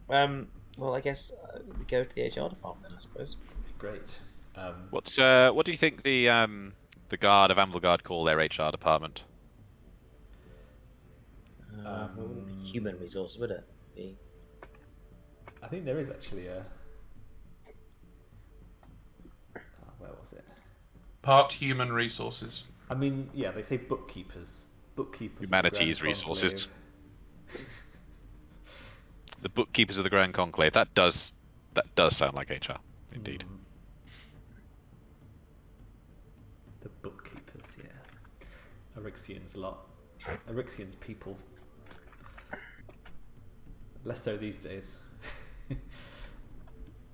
Well, I guess we go to the HR department, I suppose. Great. What do you think the guard of Anvilgard call their HR department? What would be human resources, would it be? I think there is actually a... where was it? Part human resources. I mean, yeah, they say bookkeepers. Bookkeepers. Humanities resources. The bookkeepers of the Grand Conclave. That does sound like HR, indeed. The bookkeepers, yeah. Orixion's lot. Orixion's people. Less so these days.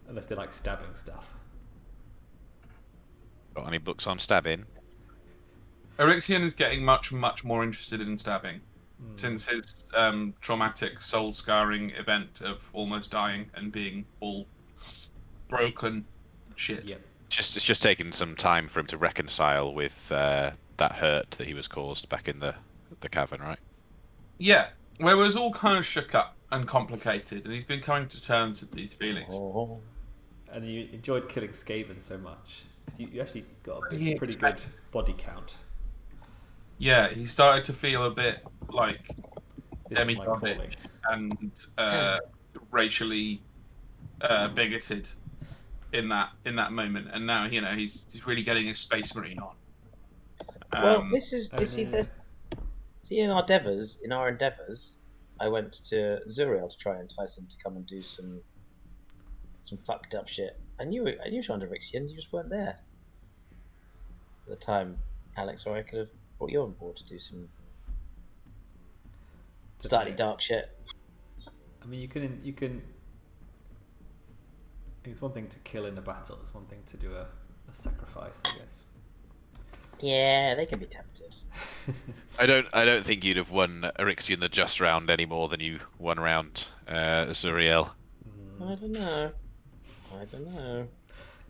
Unless they like stabbing stuff. Got any books on stabbing? Orixion is getting much more interested in stabbing since his traumatic soul scarring event of almost dying and being all broken shit. Yep. It's just taken some time for him to reconcile with that hurt that he was caused back in the cavern, right? Yeah, where it was all kind of shook up and complicated, and he's been coming to terms with these feelings. Oh. And you enjoyed killing Skaven so much. You actually got a pretty good body count. Yeah, he started to feel a bit like This is my demigodded calling. and racially bigoted in that moment, and now he's really getting his Space Marine on. Well, in our endeavours, I went to Zuriel to try and entice him to come and do some fucked up shit. I knew Sean Orixion, you just weren't there at the time, Alex, or I could have brought you on board to do some slightly dark shit. I mean, you can. It's one thing to kill in a battle. It's one thing to do a sacrifice, I guess. Yeah, they can be tempted. I don't think you'd have won Orixion the just round any more than you won round Zuriel. I don't know.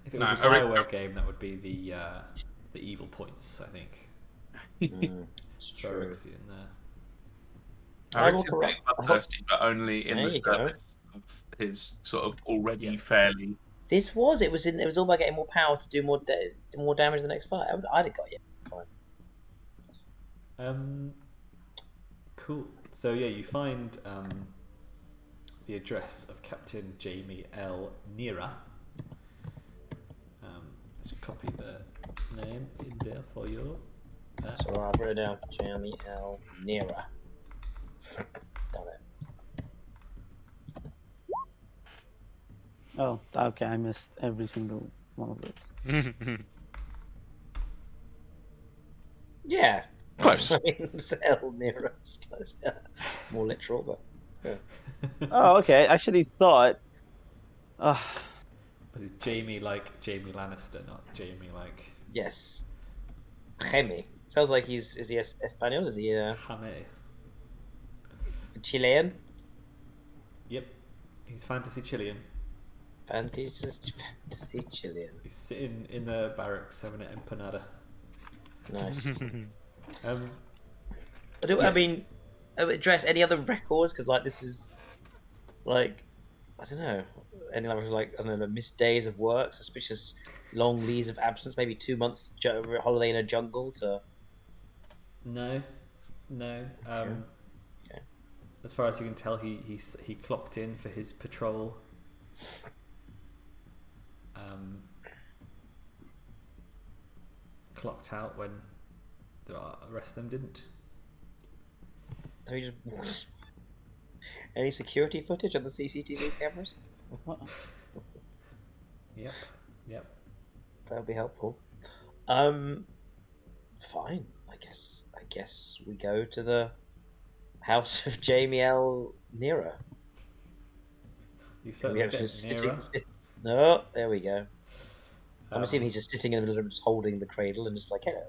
If it was a Bioware game, that would be the evil points, I think. It's true. Orixion's getting bloodthirsty, but only in the service of his sort of already fairly. It was all about getting more power to do more damage the next fight. I'd have got you. Fine. Cool. So yeah, you find the address of Captain Jamie L. Nira. Just copy the name in there for you. So I'll write it down. Jamie L. Nira. Got it. Oh, okay. I missed every single one of those. Yeah. Close. I mean, L. Nira. It's close. Yeah. More literal, but. Yeah. Oh, okay. I actually thought. Was it Jamie like Jamie Lannister, not Jamie like? Yes. Jaime. Sounds like is he Espanol? Is he Jaime. Chilean? Yep. He's fantasy Chilean. Fantasy Chilean. He's sitting in the barracks having an empanada. Nice. Yes. I mean, address any other records? Because this is I don't know. Any others missed days of work, suspicious long leaves of absence, maybe 2 months holiday in a jungle to. No. Okay. As far as you can tell, he clocked in for his patrol. Clocked out when the rest of them didn't. Have you just any security footage on the CCTV cameras? Yep. That would be helpful. Fine. I guess we go to the house of Jamie L. Nira. You certainly get nearer. No, there we go. I'm assuming he's just sitting in the middle of the room, just holding the cradle and just like, hello.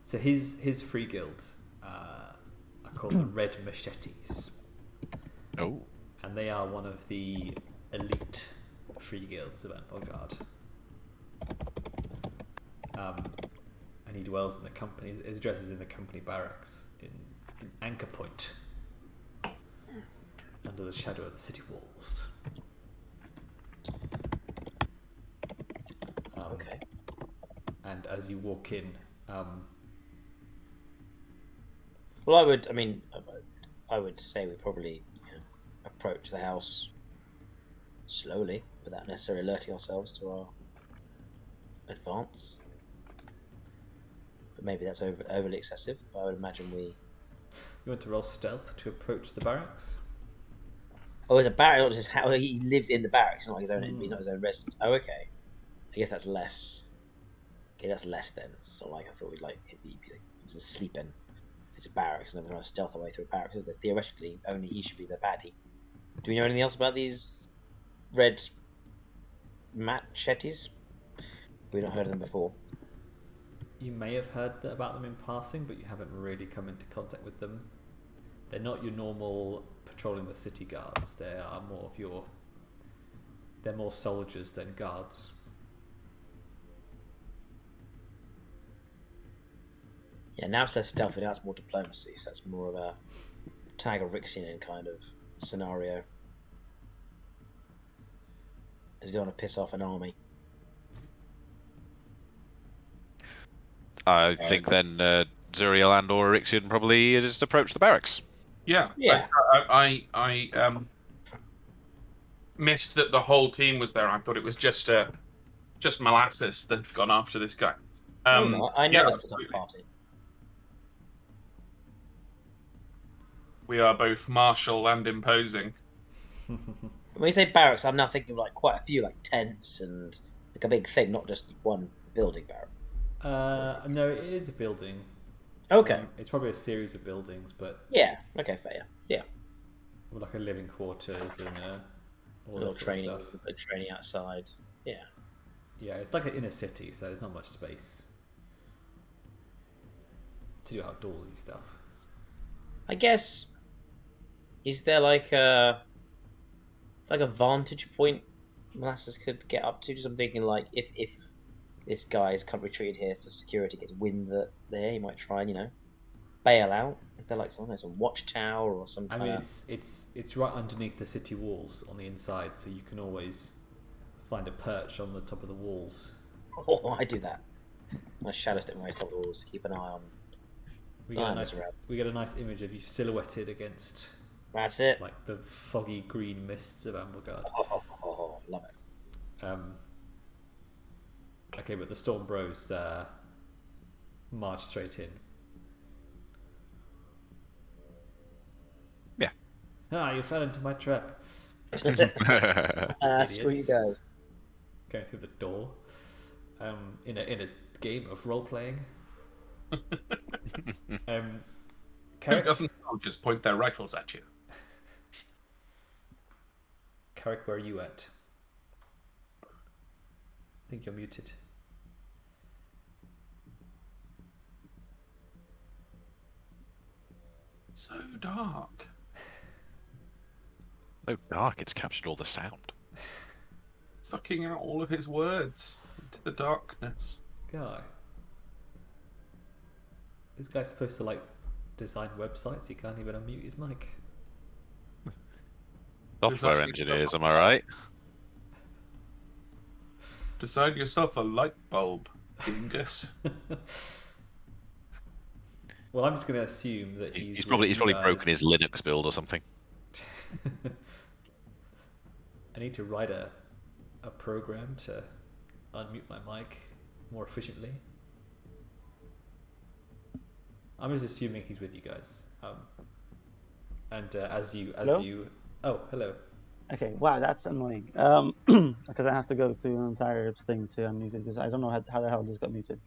So his free guilds are called the Red Machetes. Oh. And they are one of the elite free guilds of Anvilgard. And he dwells in the company. His address is in the company barracks in Anchor Point, under the shadow of the city walls. Okay. And as you walk in, well, I would say we probably approach the house slowly, without necessarily alerting ourselves to our advance. But maybe that's overly excessive. But I would imagine we. You want to roll stealth to approach the barracks? Oh, it's a barracks. Just how he lives in the barracks. It's not like his own. He's not his own residence. Oh, okay. I guess that's less. Okay, that's less then. It's not like I thought he'd be like just sleeping. It's a barracks, and everyone's stealth away through a barracks. That theoretically only he should be the baddie. Do we know anything else about these red machetes? We've not heard of them before. You may have heard about them in passing, but you haven't really come into contact with them. They're not your normal patrolling the city guards. They are more of your. They're more soldiers than guards. Yeah, now it's less stealthy, now it's more diplomacy, so that's more of a tag Orixion kind of scenario. As you don't want to piss off an army. I think then Zuriel and or Orixion probably just approach the barracks. Yeah. I missed that the whole team was there. I thought it was just Molasses that had gone after this guy. No, I never split up the party. We are both martial and imposing. When you say barracks, I'm now thinking of like quite a few like tents and like a big thing, not just one building barrack. No, it is a building. Okay. It's probably a series of buildings, but yeah. Okay, fair. Yeah. With like a living quarters and all little that training, sort of stuff. Training outside. Yeah. Yeah, it's like an inner city, so there's not much space to do outdoorsy stuff. I guess. Is there like a vantage point Molasses could get up to? Just I'm thinking like if this guy's come retreated here for security, gets wind that there, he might try and bail out. Is there like some watchtower or some kind of... it's right underneath the city walls on the inside, so you can always find a perch on the top of the walls. Oh, I do that. I shadow step my top of the walls to keep an eye on. We get a nice image of you silhouetted against. That's it. Like the foggy green mists of Anvilgard. Oh, love it. Okay, but the Storm Bros march straight in. Yeah. Ah, you fell into my trap. That's what you guys. Going through the door. In a game of role playing. Who doesn't just point their rifles at you? Carrich, where are you at? I think you're muted. So dark. So dark, it's captured all the sound. Sucking out all of his words into the darkness. Guy. This guy's supposed to design websites. He can't even unmute his mic. Software engineers, am I right? Design yourself a light bulb, dingus. Well, I'm just going to assume that he's probably broken his Linux build or something. I need to write a program to unmute my mic more efficiently. I'm just assuming he's with you guys. As you oh, hello. Okay, wow, that's annoying. Because I have to go through an entire thing to unmute it because I don't know how the hell this got muted.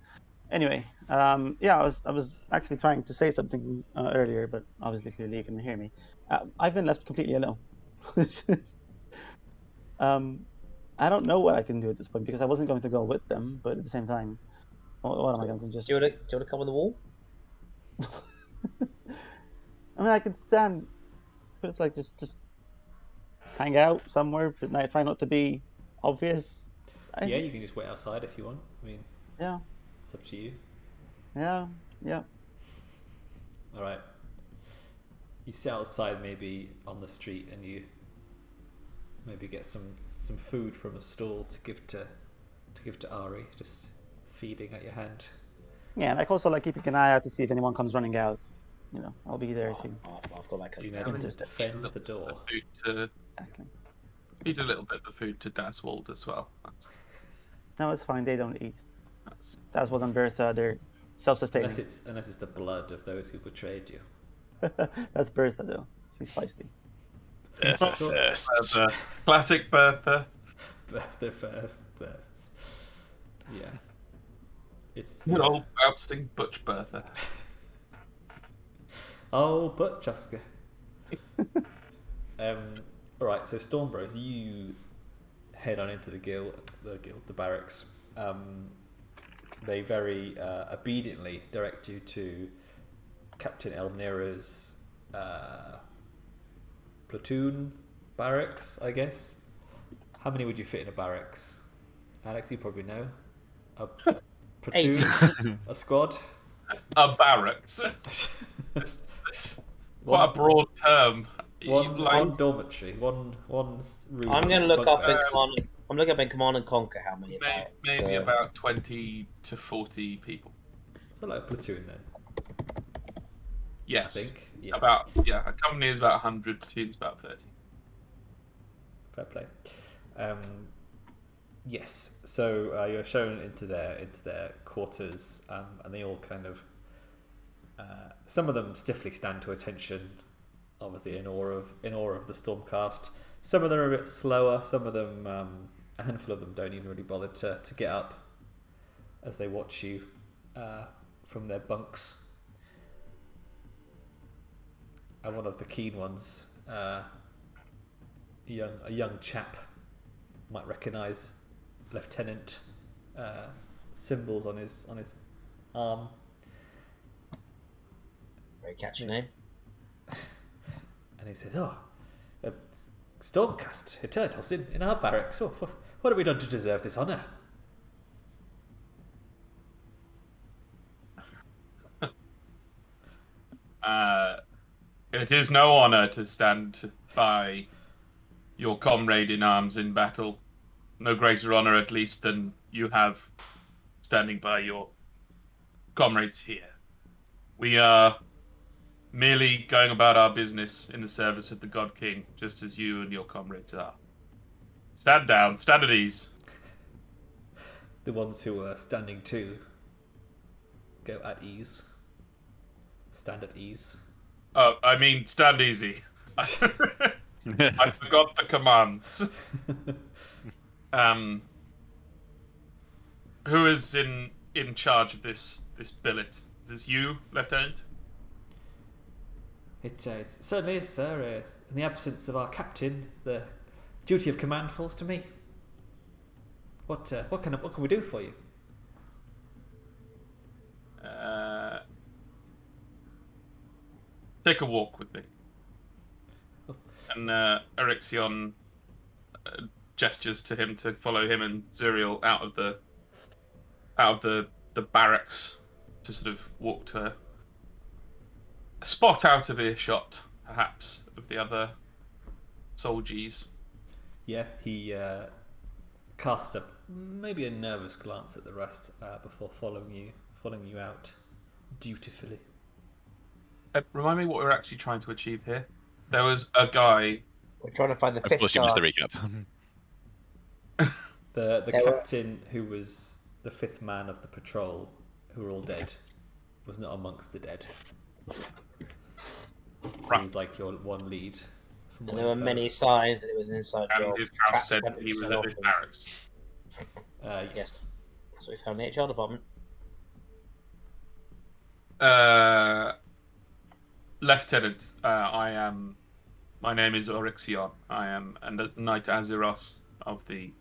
Anyway, yeah, I was actually trying to say something earlier, but obviously clearly you couldn't hear me. I've been left completely alone. I don't know what I can do at this point because I wasn't going to go with them, but at the same time, what am I going to just? Do you want to come on the wall? I mean, I could stand, but it's like just hang out somewhere, but try not to be obvious. Yeah, you can just wait outside if you want. I mean, yeah, it's up to you. Yeah. All right. You sit outside, maybe on the street, and you maybe get some food from a stall to give to Ari, just feeding at your hand. Yeah, and also keeping an eye out to see if anyone comes running out. You know, I'll be there if you. I've got like you know to defend the door. Exactly. Feed a little bit of food to Daswald as well. No, it's fine. They don't eat. Daswald and Bertha, they're self-sustaining. Unless it's the blood of those who betrayed you. That's Bertha, though. She's feisty. Bertha first. Classic Bertha. Bertha first. Yeah. It's Good old bouncing Butch Bertha. Oh, Butch Oscar. All right, so Stormbros, you head on into the barracks. They very obediently direct you to Captain Elnira's platoon barracks, I guess. How many would you fit in a barracks? Alex, you probably know. A platoon? A squad? A barracks. What a broad term. One dormitory, one room. I'm going to look up in Command. I'm looking up in Command and Conquer how many. Maybe about 20 to 40 people. So like a platoon then. Yes. I think. Yeah. A company is about 100, platoon's about 30. Fair play. Yes. So you're shown into their quarters, and they all kind of. Some of them stiffly stand to attention, obviously in awe of the Stormcast. Some of them are a bit slower. Some of them, a handful of them, don't even really bother to get up as they watch you from their bunks. And one of the keen ones, a young chap, might recognise Lieutenant symbols on his arm. Very catchy name. And he says, Stormcast Eternals in our barracks. Oh, what have we done to deserve this honour? It is no honour to stand by your comrade in arms in battle. No greater honour, at least, than you have standing by your comrades here. We are merely going about our business in the service of the God King, just as you and your comrades are. Stand down, stand at ease. The ones who are standing too go at ease. Stand at ease. I mean, stand easy. I forgot the commands. Who is in charge of this billet? Is this you, Lieutenant? It certainly is, sir. In the absence of our captain, the duty of command falls to me. What can we do for you? Take a walk with me. And Orixion gestures to him to follow him and Zuriel out of the barracks to sort of walk to a spot out of earshot, perhaps, of the other soldiers. Yeah, he casts maybe a nervous glance at the rest before following you out dutifully. Remind me what we're actually trying to achieve here. There was a guy. We're trying to find the fifth. Of course, you missed the recap. The captain who was the fifth man of the patrol, who were all dead, was not amongst the dead. So he's like your one lead. And there were many signs that it was an inside job. And his house said he was at his barracks. Yes. That's what we found in the HR department. Lieutenant, my name is Orixion. I am a Knight Azyros of the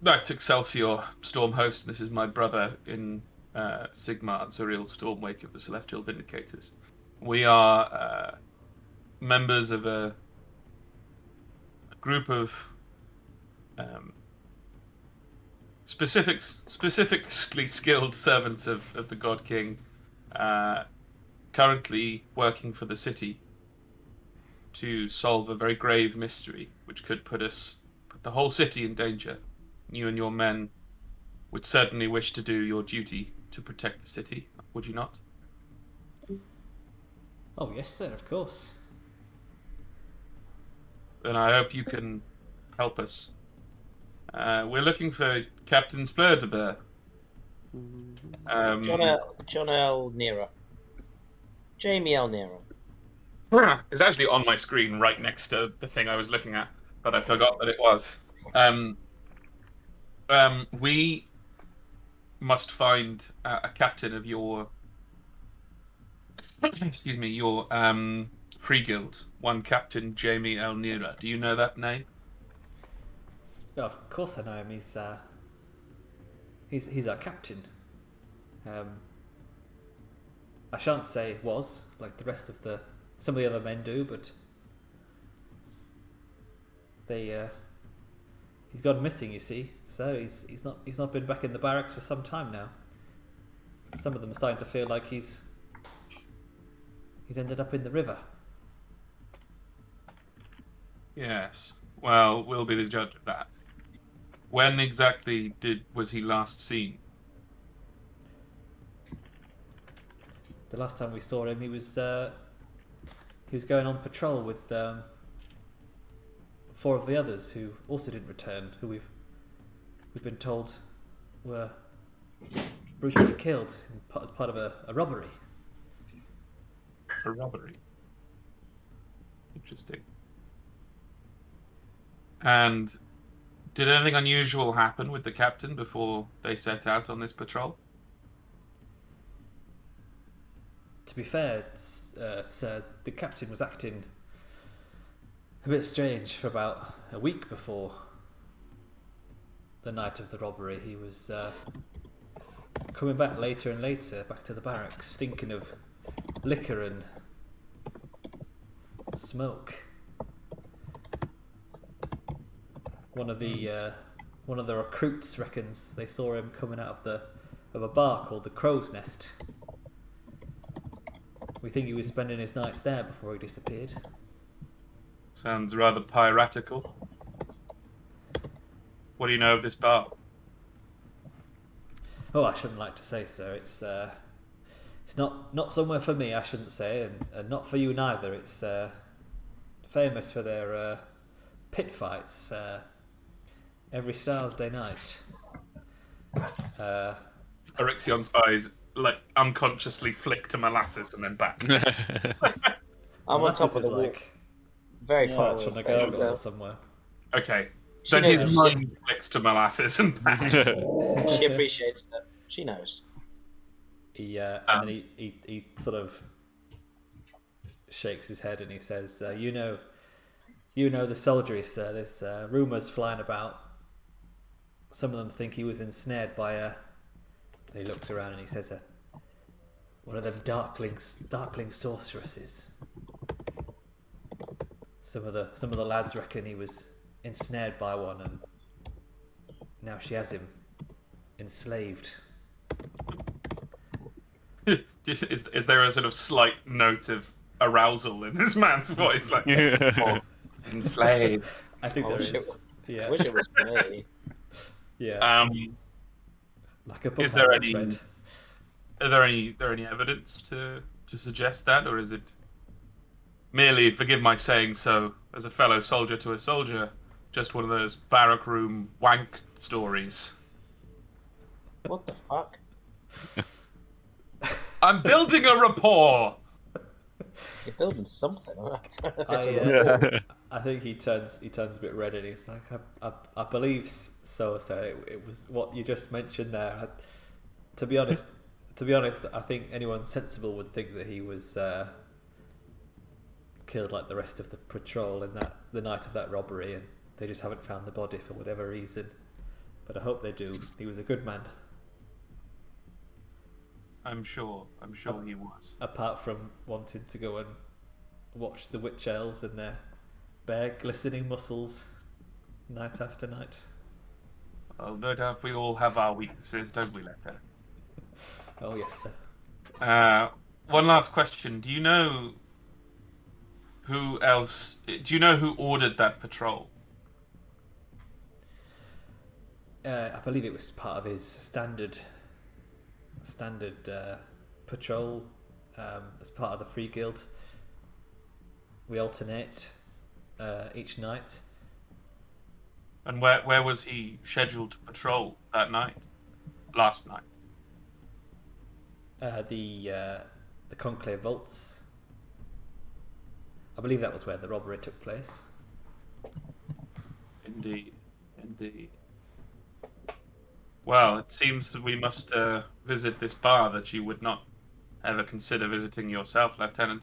Knights Excelsior Stormhost. This is my brother in Sigmar, Zuriel, Stormwake of the Celestial Vindicators. We are members of a group of specifically skilled servants of the God King, currently working for the city to solve a very grave mystery, which could put the whole city in danger. You and your men would certainly wish to do your duty to protect the city, would you not? Oh yes, sir. Of course. Then I hope you can help us. We're looking for Captain Splurdeber. John L. Nero. Jamie L. Nero. It's actually on my screen right next to the thing I was looking at, but I forgot that it was. We must find a captain of your your free guild. One Captain Jamie L. Nero. Do you know that name? Yeah, of course I know him. He's our captain. I shan't say was like the rest of some of the other men do, but he's gone missing. You see, so he's not been back in the barracks for some time now. Some of them are starting to feel like he's ended up in the river. Yes. Well, we'll be the judge of that. When exactly was he last seen? The last time we saw him, he was going on patrol with 4 of the others who also didn't return, who we've been told were brutally killed as part of a robbery. A robbery. Interesting. And did anything unusual happen with the captain before they set out on this patrol? To be fair, sir, the captain was acting a bit strange for about a week before the night of the robbery. He was coming back later and later, back to the barracks, stinking of liquor and smoke. One of the recruits reckons they saw him coming out of a bar called the Crow's Nest. We think he was spending his nights there before he disappeared. Sounds rather piratical. What do you know of this bar? Oh, I shouldn't like to say so. It's not somewhere for me, I shouldn't say, and not for you neither. It's famous for their pit fights every Saturday night. Orixion's eyes unconsciously flick to Molasses and then back. I'm on top of the wall. Very far away. On the garden or somewhere. Okay. Then his mind flicks to Molasses and back. She appreciates that. She knows. And then he sort of shakes his head and he says, you know the soldiery, sir. There's rumours flying about. Some of them think he was ensnared by and he looks around and he says, one of them darkling sorceresses. Some of the lads reckon he was ensnared by one, and now she has him enslaved. Is there a sort of slight note of arousal in this man's voice? Like, enslaved. I think there is. Yeah. I wish it was me. Yeah. Like a book. Is there any? Are there any evidence to suggest that, or is it merely, forgive my saying so, as a fellow soldier to a soldier, just one of those barrack room wank stories? What the fuck? I'm building a rapport. You're building something. I think he turns a bit red and he's like, I believe so. So it was what you just mentioned there. To be honest, I think anyone sensible would think that he was killed like the rest of the patrol in the night of that robbery, and they just haven't found the body for whatever reason. But I hope they do. He was a good man. I'm sure he was. Apart from wanting to go and watch the witch elves and their bare glistening muscles night after night. Well, no doubt we all have our weaknesses, don't we, Lecter? Oh yes, sir. One last question. Do you know who ordered that patrol? I believe it was part of his standard patrol as part of the Free Guild. We alternate each night. And where was he scheduled to patrol that night? Last night? The Conclave Vaults. I believe that was where the robbery took place. Indeed. Well, it seems that we must visit this bar that you would not ever consider visiting yourself, Lieutenant.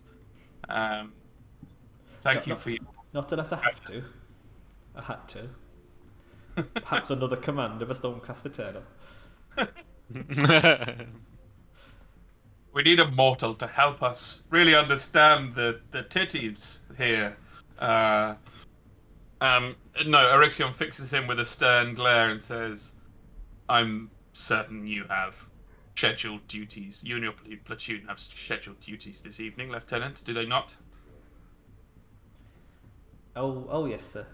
Thank you for your... Not unless I have to. I had to. Perhaps another command of a Stormcaster turn up. We need a mortal to help us really understand the titties here. No, Orixion fixes him with a stern glare and says, I'm certain you have scheduled duties. You and your platoon have scheduled duties this evening, Lieutenant, do they not? Oh yes, sir.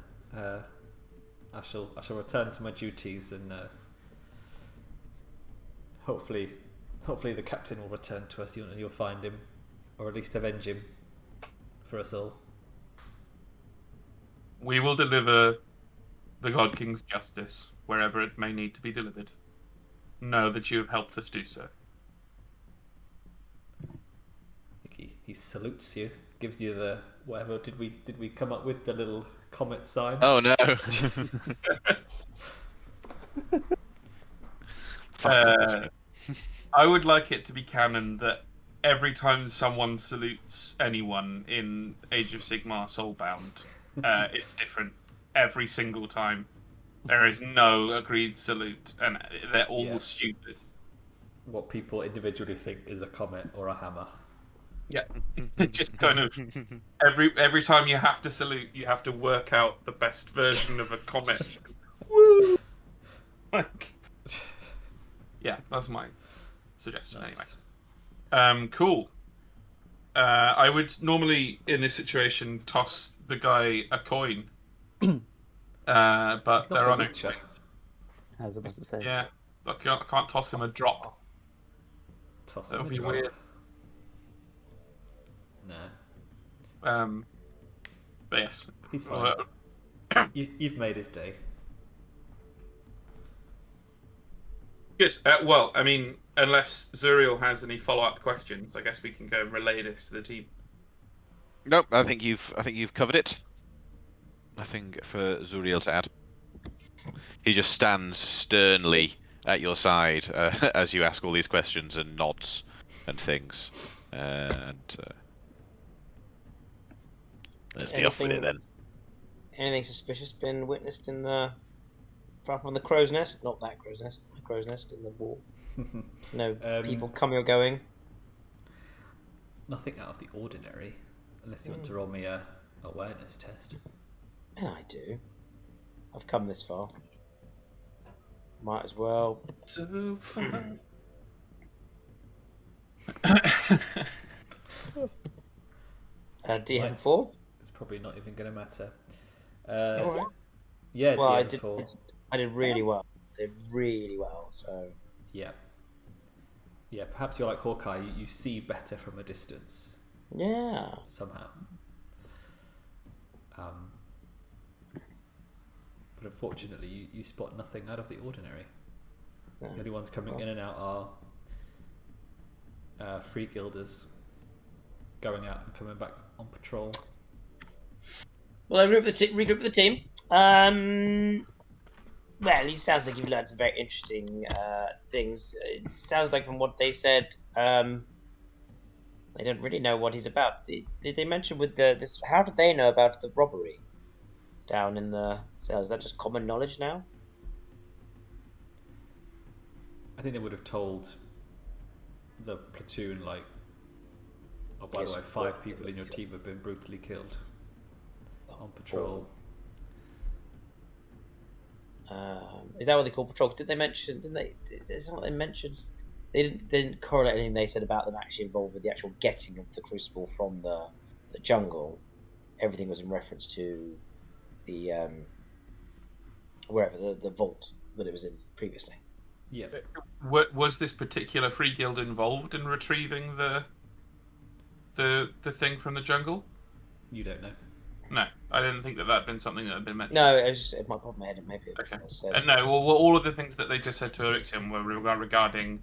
I shall return to my duties, and hopefully the captain will return to us, and you'll find him, or at least avenge him for us all. We will deliver the God King's justice wherever it may need to be delivered. Know that you have helped us do so. I think he salutes you, gives you the whatever. Did we come up with the little comet sign? Oh no. I would like it to be canon that every time someone salutes anyone in Age of Sigmar Soulbound, it's different every single time. There is no agreed salute, and they're all stupid. What people individually think is a comet or a hammer. Yeah, just kind of every time you have to salute, you have to work out the best version of a comet. Woo! Like, yeah, that's my suggestion. Nice. Anyway, cool. I would normally in this situation toss the guy a coin, but there are no coins. I was about to say. Yeah, I can't toss him a drop. That would be weird. No. But yes, he's fine. You've made his day. Good. Well, I mean, unless Zuriel has any follow-up questions, I guess we can go and relay this to the team. Nope, I think you've covered it. Nothing for Zuriel to add. He just stands sternly at your side as you ask all these questions and nods and things. Let's be off with it then. Anything suspicious been witnessed in the apart from the crow's nest? Not that crow's nest. The crow's nest in the wall. No people coming or going. Nothing out of the ordinary, unless you want to roll me a awareness test. And I do. I've come this far. Might as well. So fun. DM4. It's probably not even going to matter. Right. Yeah, well, DM4. I did really well. So yeah. Perhaps you're like Hawkeye. You see better from a distance. Yeah. Somehow. But unfortunately, you spot nothing out of the ordinary. No. The only ones coming in and out are Free Guilders going out and coming back on patrol. Well, I regroup the team. Well, it sounds like you've learned some very interesting things. It sounds like from what they said, they don't really know what he's about. Did they mention with this? How did they know about the robbery down in the cells? Is that just common knowledge now? I think they would have told the platoon, like, oh, by the way, 5 people in your team have been brutally killed on patrol. Is that what they call patrol? Did they mention? Didn't they? Is that what they mentioned? They didn't correlate anything they said about them actually involved with the actual getting of the crucible from the jungle. Everything was in reference to the wherever the vault that it was in previously. Yeah. Was this particular free guild involved in retrieving the thing from the jungle? You don't know. No, I didn't think that had been something that had been mentioned. No, it was just, it might pop in my head. Maybe. Okay. Said. No, well, all of the things that they just said to Orixion were regarding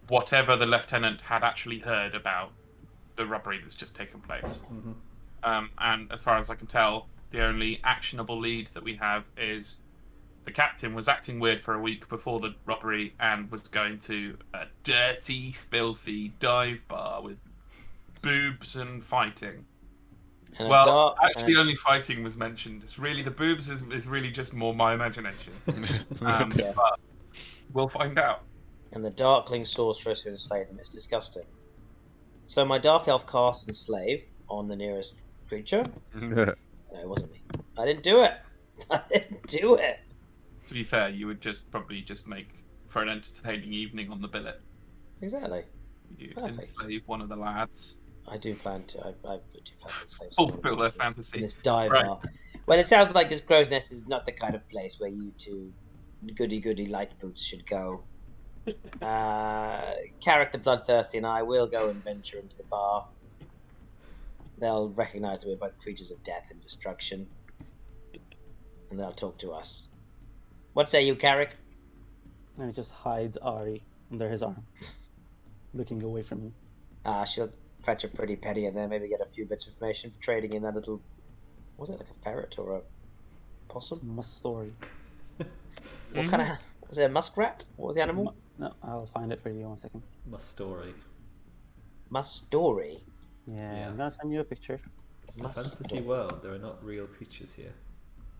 whatever the lieutenant had actually heard about the robbery that's just taken place. Mm-hmm. And as far as I can tell, the only actionable lead that we have is the captain was acting weird for a week before the robbery and was going to a dirty, filthy dive bar with boobs and fighting. And well, actually, only fighting was mentioned. It's really the boobs is really just more my imagination. Yes. But we'll find out. And the Darkling sorceress who enslaved them. It's disgusting. So my Dark Elf cast Enslave on the nearest creature. No, it wasn't me. I didn't do it. I didn't do it. To be fair, you would probably just make for an entertaining evening on the billet. Exactly. You enslave one of the lads. I do plan to. I do plan to enslave fulfill their fantasy. In this dive bar. Well, it sounds like this crow's nest is not the kind of place where you two goody light boots should go. Carrich the Bloodthirsty and I will go and venture into the bar. They'll recognise that we're both creatures of death and destruction, and they'll talk to us. What say you, Carrich? And he just hides Ari under his arm, looking away from you. She'll fetch a pretty penny and then maybe get a few bits of information for trading in that little... Was it like a ferret or a possum? Mustory. What kind of... Was it a muskrat? What was the animal? No, I'll find it for you 1 second. Mustory. Yeah, I'm gonna send you a picture. It's a fantasy world. There are not real creatures here.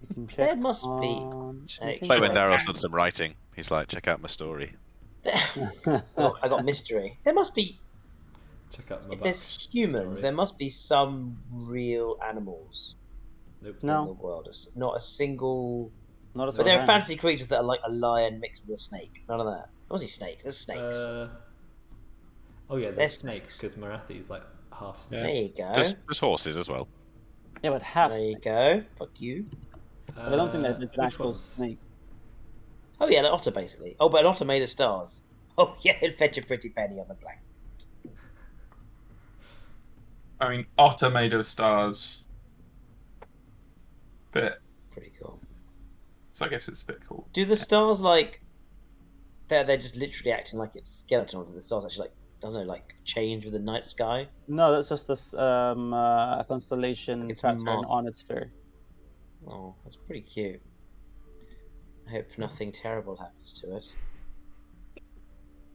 You can check. There must be. It's like when Daryl's done some writing. He's like, check out my story. Oh, I got mystery. There must be. Check out my if there's humans, there must be some real animals. Nope. In the world, not a single. Not as but there are fantasy creatures that are like a lion mixed with a snake. None of that. Obviously snakes. There's snakes. Oh yeah, there's snakes because Marathi's like half snake. There you go. There's horses as well. Yeah, but half. There you go. Fuck you. But I don't think that's an actual snake. Oh yeah, an otter basically. Oh, but an otter made of stars. Oh yeah, it'd fetch a pretty penny on the black. I mean, otter made of stars. Bit. Pretty cool. So I guess it's a bit cool. Do the stars like? They're just literally acting like it's skeleton, or do the stars actually like? I don't know, like change with the night sky? No, that's just a constellation pattern on its sphere. Oh, that's pretty cute. I hope nothing terrible happens to it.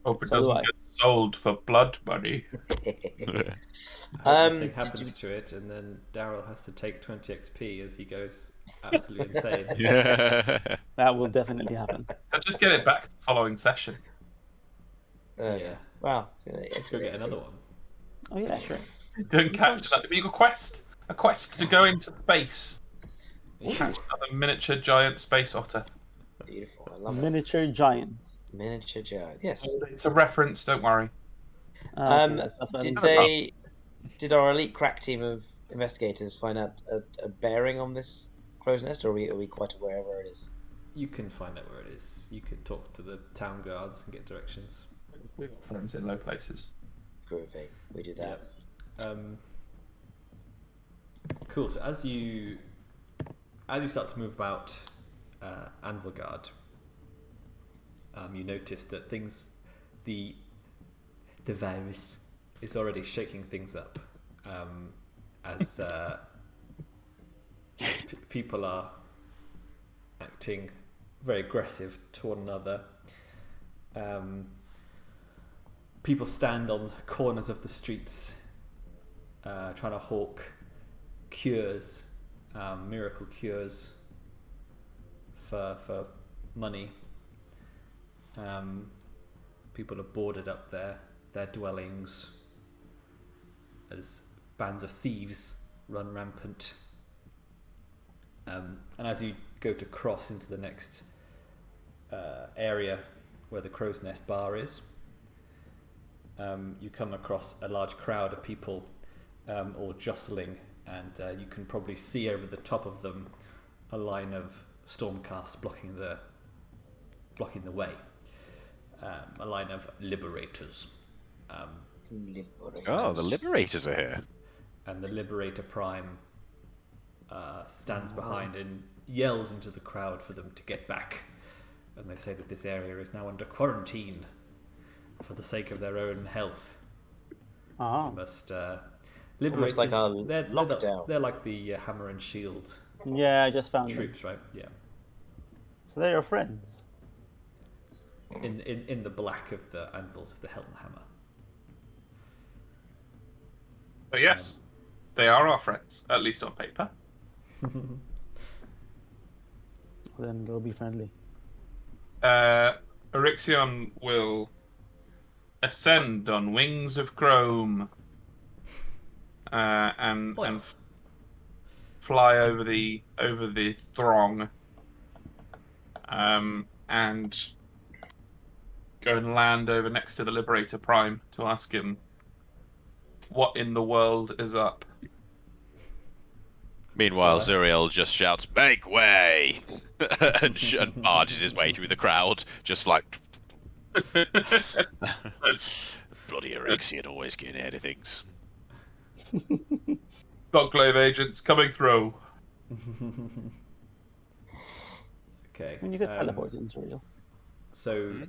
Hope it doesn't get sold for blood money. Nothing happens to it, and then Daryl has to take 20 XP as he goes absolutely insane. That will definitely happen. I'll just get it back the following session. Yeah. Wow. Let's go get another one. Oh yeah, sure. Go and catch that. You got a quest to go into space. Catch another miniature giant space otter. Beautiful. I love Miniature giant. Miniature giant. Yes. It's a reference. Don't worry. Did our elite crack team of investigators find out a bearing on this crow's nest, or are we quite aware of where it is? You can find out where it is. You can talk to the town guards and get directions. We've got friends in low places. Groovy. We do that. Yep. Cool. So as you start to move about Anvilgard, you notice that the virus is already shaking things up as people are acting very aggressive to one another. People stand on the corners of the streets trying to hawk cures, miracle cures for money. People are boarded up their dwellings as bands of thieves run rampant. And as you go to cross into the next area where the Crow's Nest bar is, you come across a large crowd of people all jostling, and you can probably see over the top of them a line of stormcasts blocking the way. A line of liberators. Oh, the liberators are here. And the Liberator Prime stands behind and yells into the crowd for them to get back. And they say that this area is now under quarantine for the sake of their own health. Ah. They must liberators. Like a lockdown. They're like the Hammer and Shield. Yeah, I just found troops, them. right? Yeah. So they're your friends. In the black of the anvils of the Helm Hammer. But yes, they are our friends, at least on paper. Then go be friendly. Orixion will ascend on wings of chrome and fly over the throng, and go and land over next to the Liberator Prime to ask him what in the world is up. Meanwhile, Zuriel just shouts, "Make way!" and barges his way through the crowd, just like... Bloody Orixion always getting ahead of things. Conclave agents coming through. Okay. I mean, you could teleport in Zuriel. So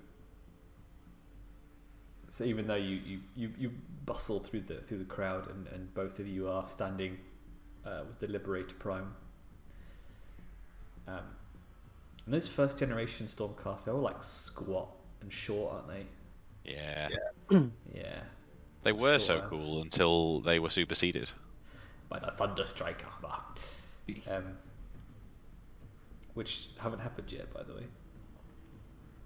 even though you bustle through the crowd, and both of you are standing with the Liberator Prime. And those first generation Stormcasts, they're all like squat and short, aren't they? Yeah. Yeah. They were so cool until they were superseded. By the Thunderstrike armor. Which haven't happened yet, by the way.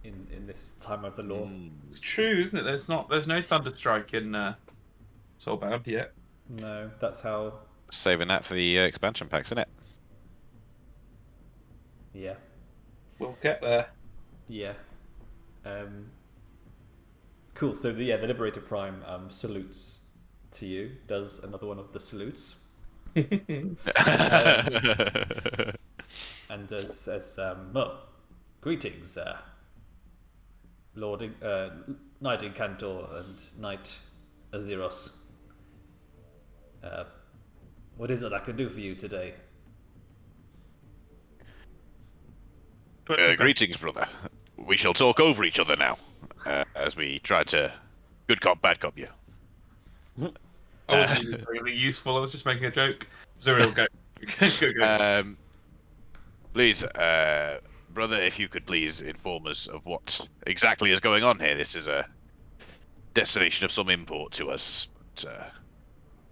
In this time of the law. It's true, isn't it? There's no Thunderstrike in Soulbound yet. No, that's how... Saving that for the expansion packs, isn't it? Yeah. We'll get there. Yeah. Cool. So the Liberator Prime salutes to you. Does another one of the salutes. And says, well, greetings, Lord, Knight Incantor and Knight Azyros. What is it I can do for you today? Greetings, brother. We shall talk over each other now, as we try to good cop, bad cop you. I wasn't really useful. I was just making a joke. Zuriel, go. Go. Please, brother, if you could please inform us of what exactly is going on here. This is a destination of some import to us, but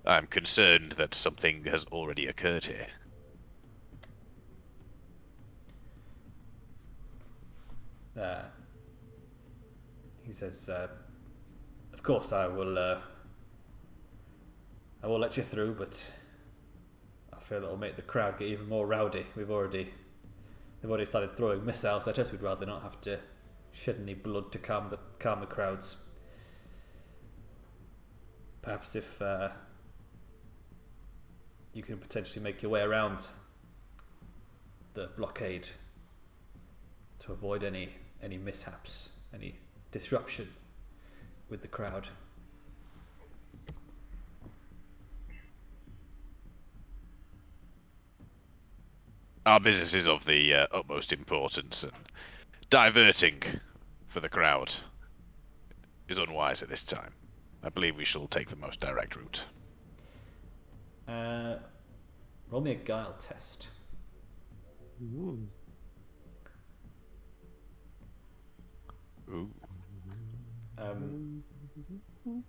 I'm concerned that something has already occurred here. He says, of course I will let you through, but I feel it'll make the crowd get even more rowdy. They've already started throwing missiles at us. We'd rather not have to shed any blood to calm the crowds. Perhaps if you can potentially make your way around the blockade to avoid any mishaps, any disruption with the crowd. Our business is of the utmost importance, and diverting for the crowd is unwise at this time. I believe we shall take the most direct route. Roll me a guile test. Ooh. Ooh.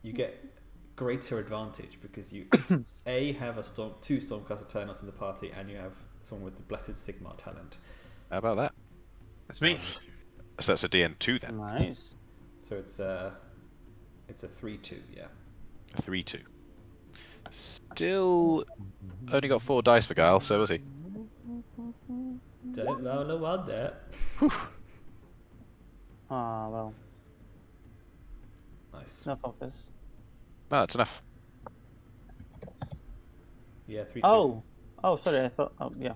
You get greater advantage because you have two Stormcast Eternals in the party, and you have someone with the Blessed Sigmar talent. How about that? That's me. So that's a DN2 then. Nice. So it's a 3/2, yeah. A 3/2. Still only got 4 dice for Guile, so was he? Don't roll a 1 there. Ah, well. Nice. No focus. No, that's enough. Yeah, 3/2. Oh, sorry. I thought. Oh, yeah.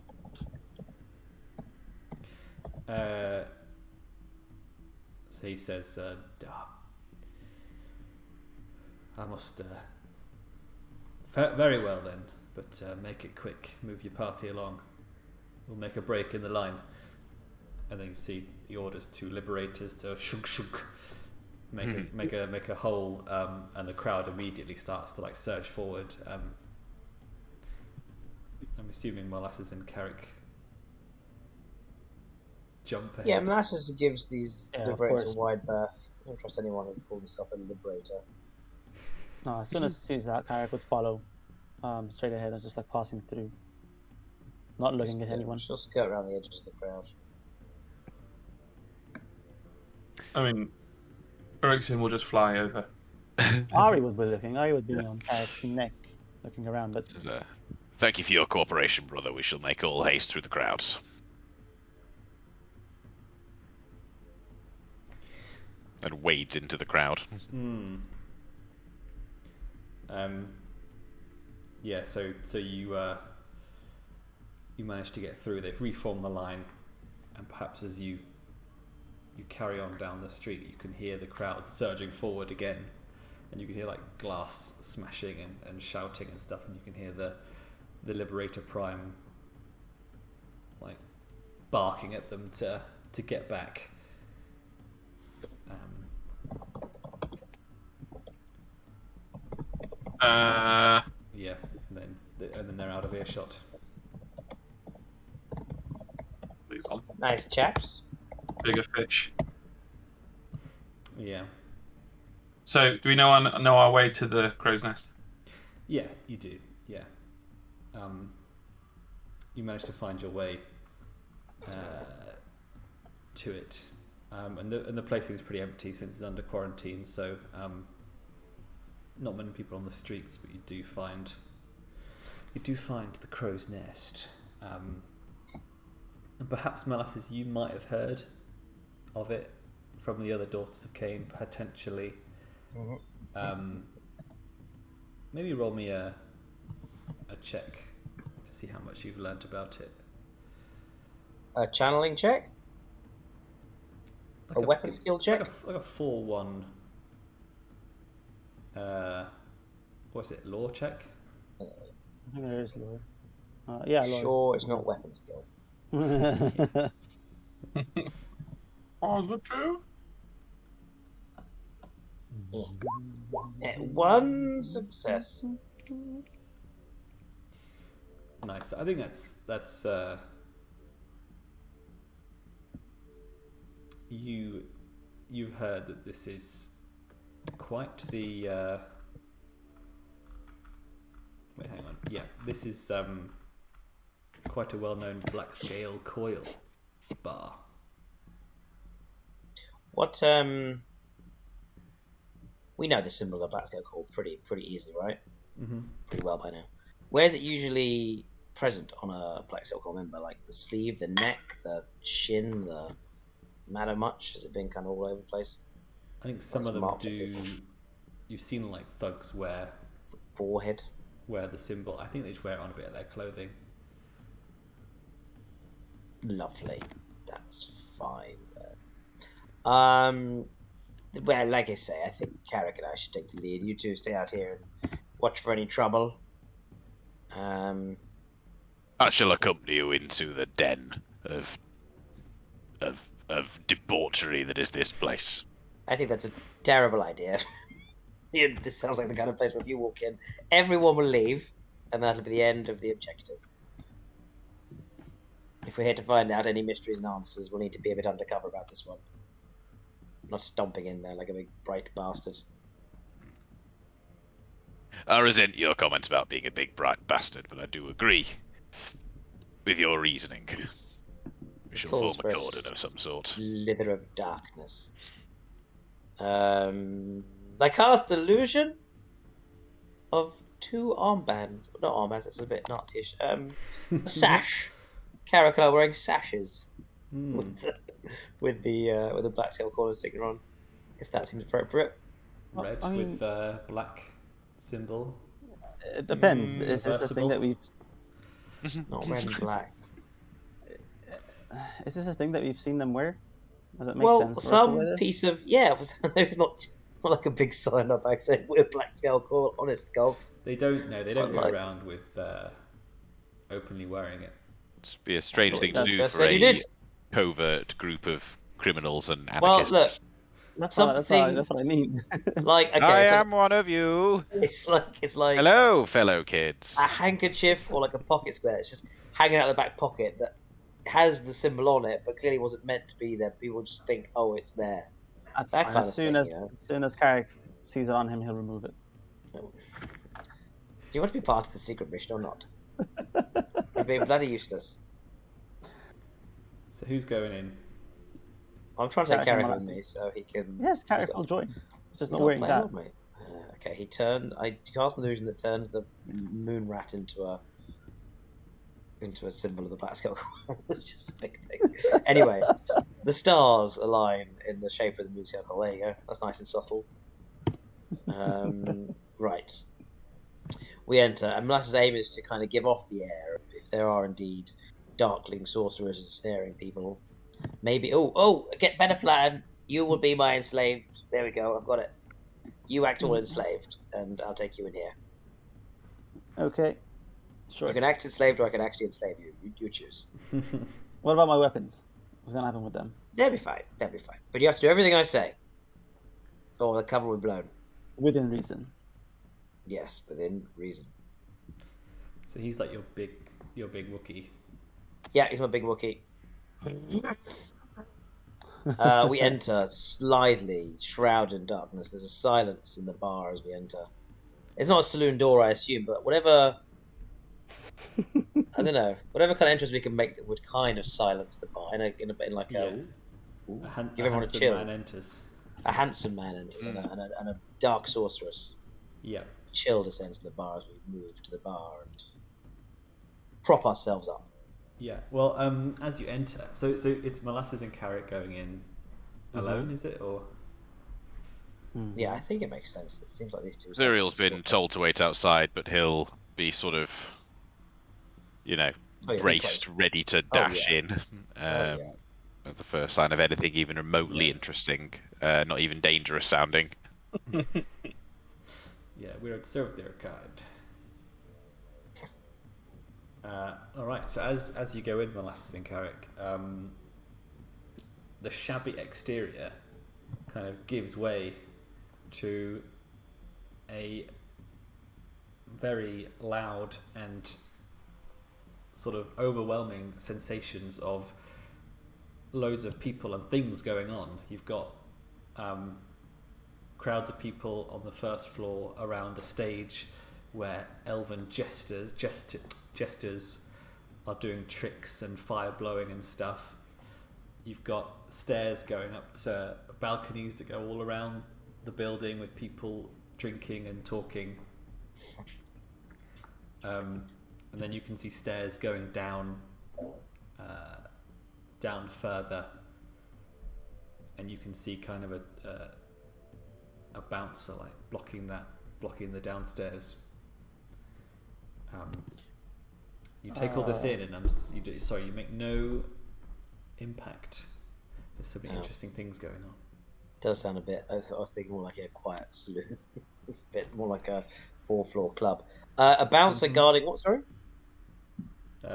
So he says, I must. Very well then, but make it quick. Move your party along. We'll make a break in the line. And then you see the orders to liberators to shunk shunk, make a hole, and the crowd immediately starts to like surge forward. I'm assuming Molasses and Carrich jump ahead. Yeah, Molasses gives these liberators course. a wide berth. I don't trust anyone who calls himself a liberator. No, as soon as it sees that, Carrich would follow straight ahead and just like passing through, not looking at anyone. She'll skirt around the edges of the crowd. I mean, Orixion will just fly over. Ari would be looking. Ari would be on Carrick's neck, looking around. But Thank you for your cooperation, brother. We shall make all haste through the crowds. And wades into the crowd. Yeah, so you manage to get through. They've reformed the line, and perhaps as you carry on down the street, you can hear the crowd surging forward again, and you can hear like glass smashing and shouting and stuff, and you can hear the Liberator Prime like barking at them to get back. Yeah, and then they're out of earshot. Move on. Nice chaps. Bigger fish. Yeah. So, do we know our way to the crow's nest? Yeah, you do. Yeah. You manage to find your way to it, and the place is pretty empty since it's under quarantine. So, not many people on the streets, but you do find the crow's nest. And perhaps, Molasses, you might have heard of it from the other Daughters of Khaine, potentially. Maybe roll me a check to see how much you've learnt about it. A channeling check? Like a weapon skill check? Like a 4/1. What's it? Lore check? I think there is lore. Yeah, lore. Sure, it's not weapon skill. Oh, the truth? One success. Nice. I think that's you've heard that this is quite the wait, hang on. Yeah, this is quite a well-known Blackscale Coil bar. What we know the symbol of the Blackscale Coil pretty easily, right? Mm-hmm. Pretty well by now. Where's it usually present on a Blackscale Coil member? Like the sleeve, the neck, the shin, the matter much? Has it been kind of all over the place? I think some of them do. You've seen like thugs wear forehead, wear the symbol. I think they just wear it on a bit of their clothing. Lovely, that's fine. Well, like I say, I think Carrich and I should take the lead. You two stay out here and watch for any trouble. I shall accompany you into the den of debauchery that is this place. I think that's a terrible idea. This sounds like the kind of place where if you walk in, everyone will leave, and that'll be the end of the objective. If we're here to find out any mysteries and answers, we'll need to be a bit undercover about this one. Not stomping in there like a big bright bastard. I resent your comments about being a big bright bastard, but I do agree with your reasoning. We shall form a cordon of some sort. Slither of darkness. I cast the illusion of 2 armbands. Not armbands, that's a bit Nazi-ish. Sash. Carrich are wearing sashes with the Blackscale Coil insignia on, if that seems appropriate. Red with black symbol. It depends. Is this the thing that we've? Not red and black. Is this a thing that we've seen them wear? Does it make sense? Well, some piece of it's not like a big sign up back saying we're Blackscale Coil. Honest golf. They don't go around with openly wearing it. It'd be a strange thing to do for a covert group of criminals and anarchists. Well, look, that's what I mean. Like, okay, I am one of you. It's like hello, fellow kids. A handkerchief or like a pocket square. It's just hanging out of the back pocket that has the symbol on it, but clearly wasn't meant to be there. People just think, oh, it's there. That's fine. As soon as Carrich sees it on him, he'll remove it. Do you want to be part of the secret mission or not? You're being bloody useless. So who's going in? I'm trying to take Carrich with me so he can. Yes, Carrich will join. Just not wearing that. Okay, he turned. I cast an illusion that turns the moon rat into a symbol of the Blackscale Coil. It's just a big thing. Anyway, the stars align in the shape of the Blackscale Coil. There you go. That's nice and subtle. Right. We enter, and Molasses' aim is to kind of give off the air if there are indeed darkling sorcerers ensnaring people. Maybe. Get better plan. You will be my enslaved. There we go. I've got it. You act all enslaved, and I'll take you in here. Okay. Sure. You can act enslaved, or I can actually enslave you. You choose. What about my weapons? What's gonna happen with them? They'll be fine. But you have to do everything I say, or the cover will be blown. Within reason. Yes, within reason. So he's like your big Wookiee. Yeah, he's my big Wookiee. We enter slithely, shrouded in darkness. There's a silence in the bar as we enter. It's not a saloon door, I assume, but whatever. I don't know. Whatever kind of entrance we can make that would kind of silence the bar in like give everyone a chill. A handsome man enters and a dark sorceress. Yeah. Chill descends to the bar as we move to the bar and prop ourselves up. Yeah. Well, as you enter, so it's Molasses and Carrich going in alone, is it, or? Yeah, I think it makes sense. It seems like these two. Zuriel's been told to wait outside, but he'll be sort of, braced, ready to dash in at the first sign of anything even remotely interesting, not even dangerous sounding. Yeah, we would serve their kind. All right. So as you go in, Molasses and Carrich, the shabby exterior kind of gives way to a very loud and sort of overwhelming sensations of loads of people and things going on. You've got crowds of people on the first floor around a stage where elven jesters are doing tricks and fire blowing and stuff. You've got stairs going up to balconies that go all around the building with people drinking and talking. And then you can see stairs going down further, and you can see kind of a bouncer like blocking the downstairs. You take all this in, and you make no impact. There's so many interesting things going on. Does sound a bit. I was thinking more like a quiet saloon. It's a bit more like a 4-floor club. A bouncer guarding what? Sorry.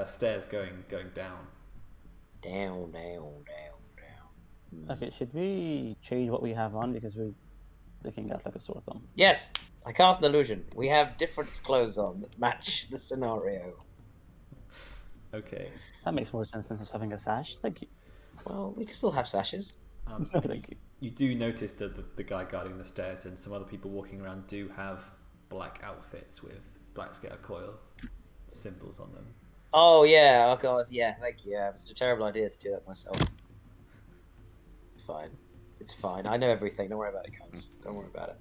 Stairs going down. Down. Okay, should we change what we have on because we sticking out like a sore thumb. Yes, I cast an illusion. We have different clothes on that match the scenario. Okay. That makes more sense than just having a sash. Thank you. Well, we can still have sashes. No, thank you. You do notice that the guy guarding the stairs and some other people walking around do have black outfits with Blackscale Coil symbols on them. Oh yeah, oh god, yeah, thank you. Yeah, it's a terrible idea to do that myself. Fine. It's fine. I know everything. Don't worry about it, guys. Don't worry about it.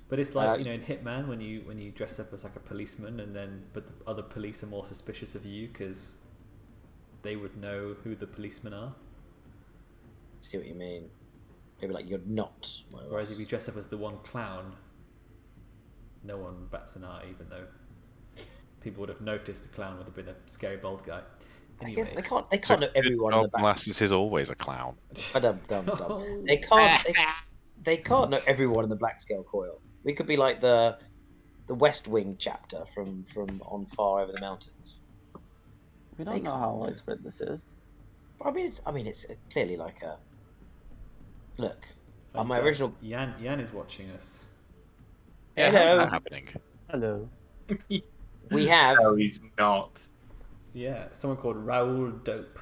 But it's like, in Hitman when you dress up as like a policeman but the other police are more suspicious of you because they would know who the policemen are. I see what you mean. Maybe like you're not. Whereas if you dress up as the one clown, no one bats an eye, even though people would have noticed the clown would have been a scary bald guy. Anyway. I guess they can't know everyone in the back. Molasses is always a clown. Dumb. They can't know everyone in the Blackscale Coil. We could be like the West Wing chapter from On Far Over the Mountains. We don't know how widespread this is. I mean, it's clearly like a look. On my original, Jan is watching us. Yeah, how's that happening? Hello. We have. No, he's not. Yeah, someone called Raoul Dope.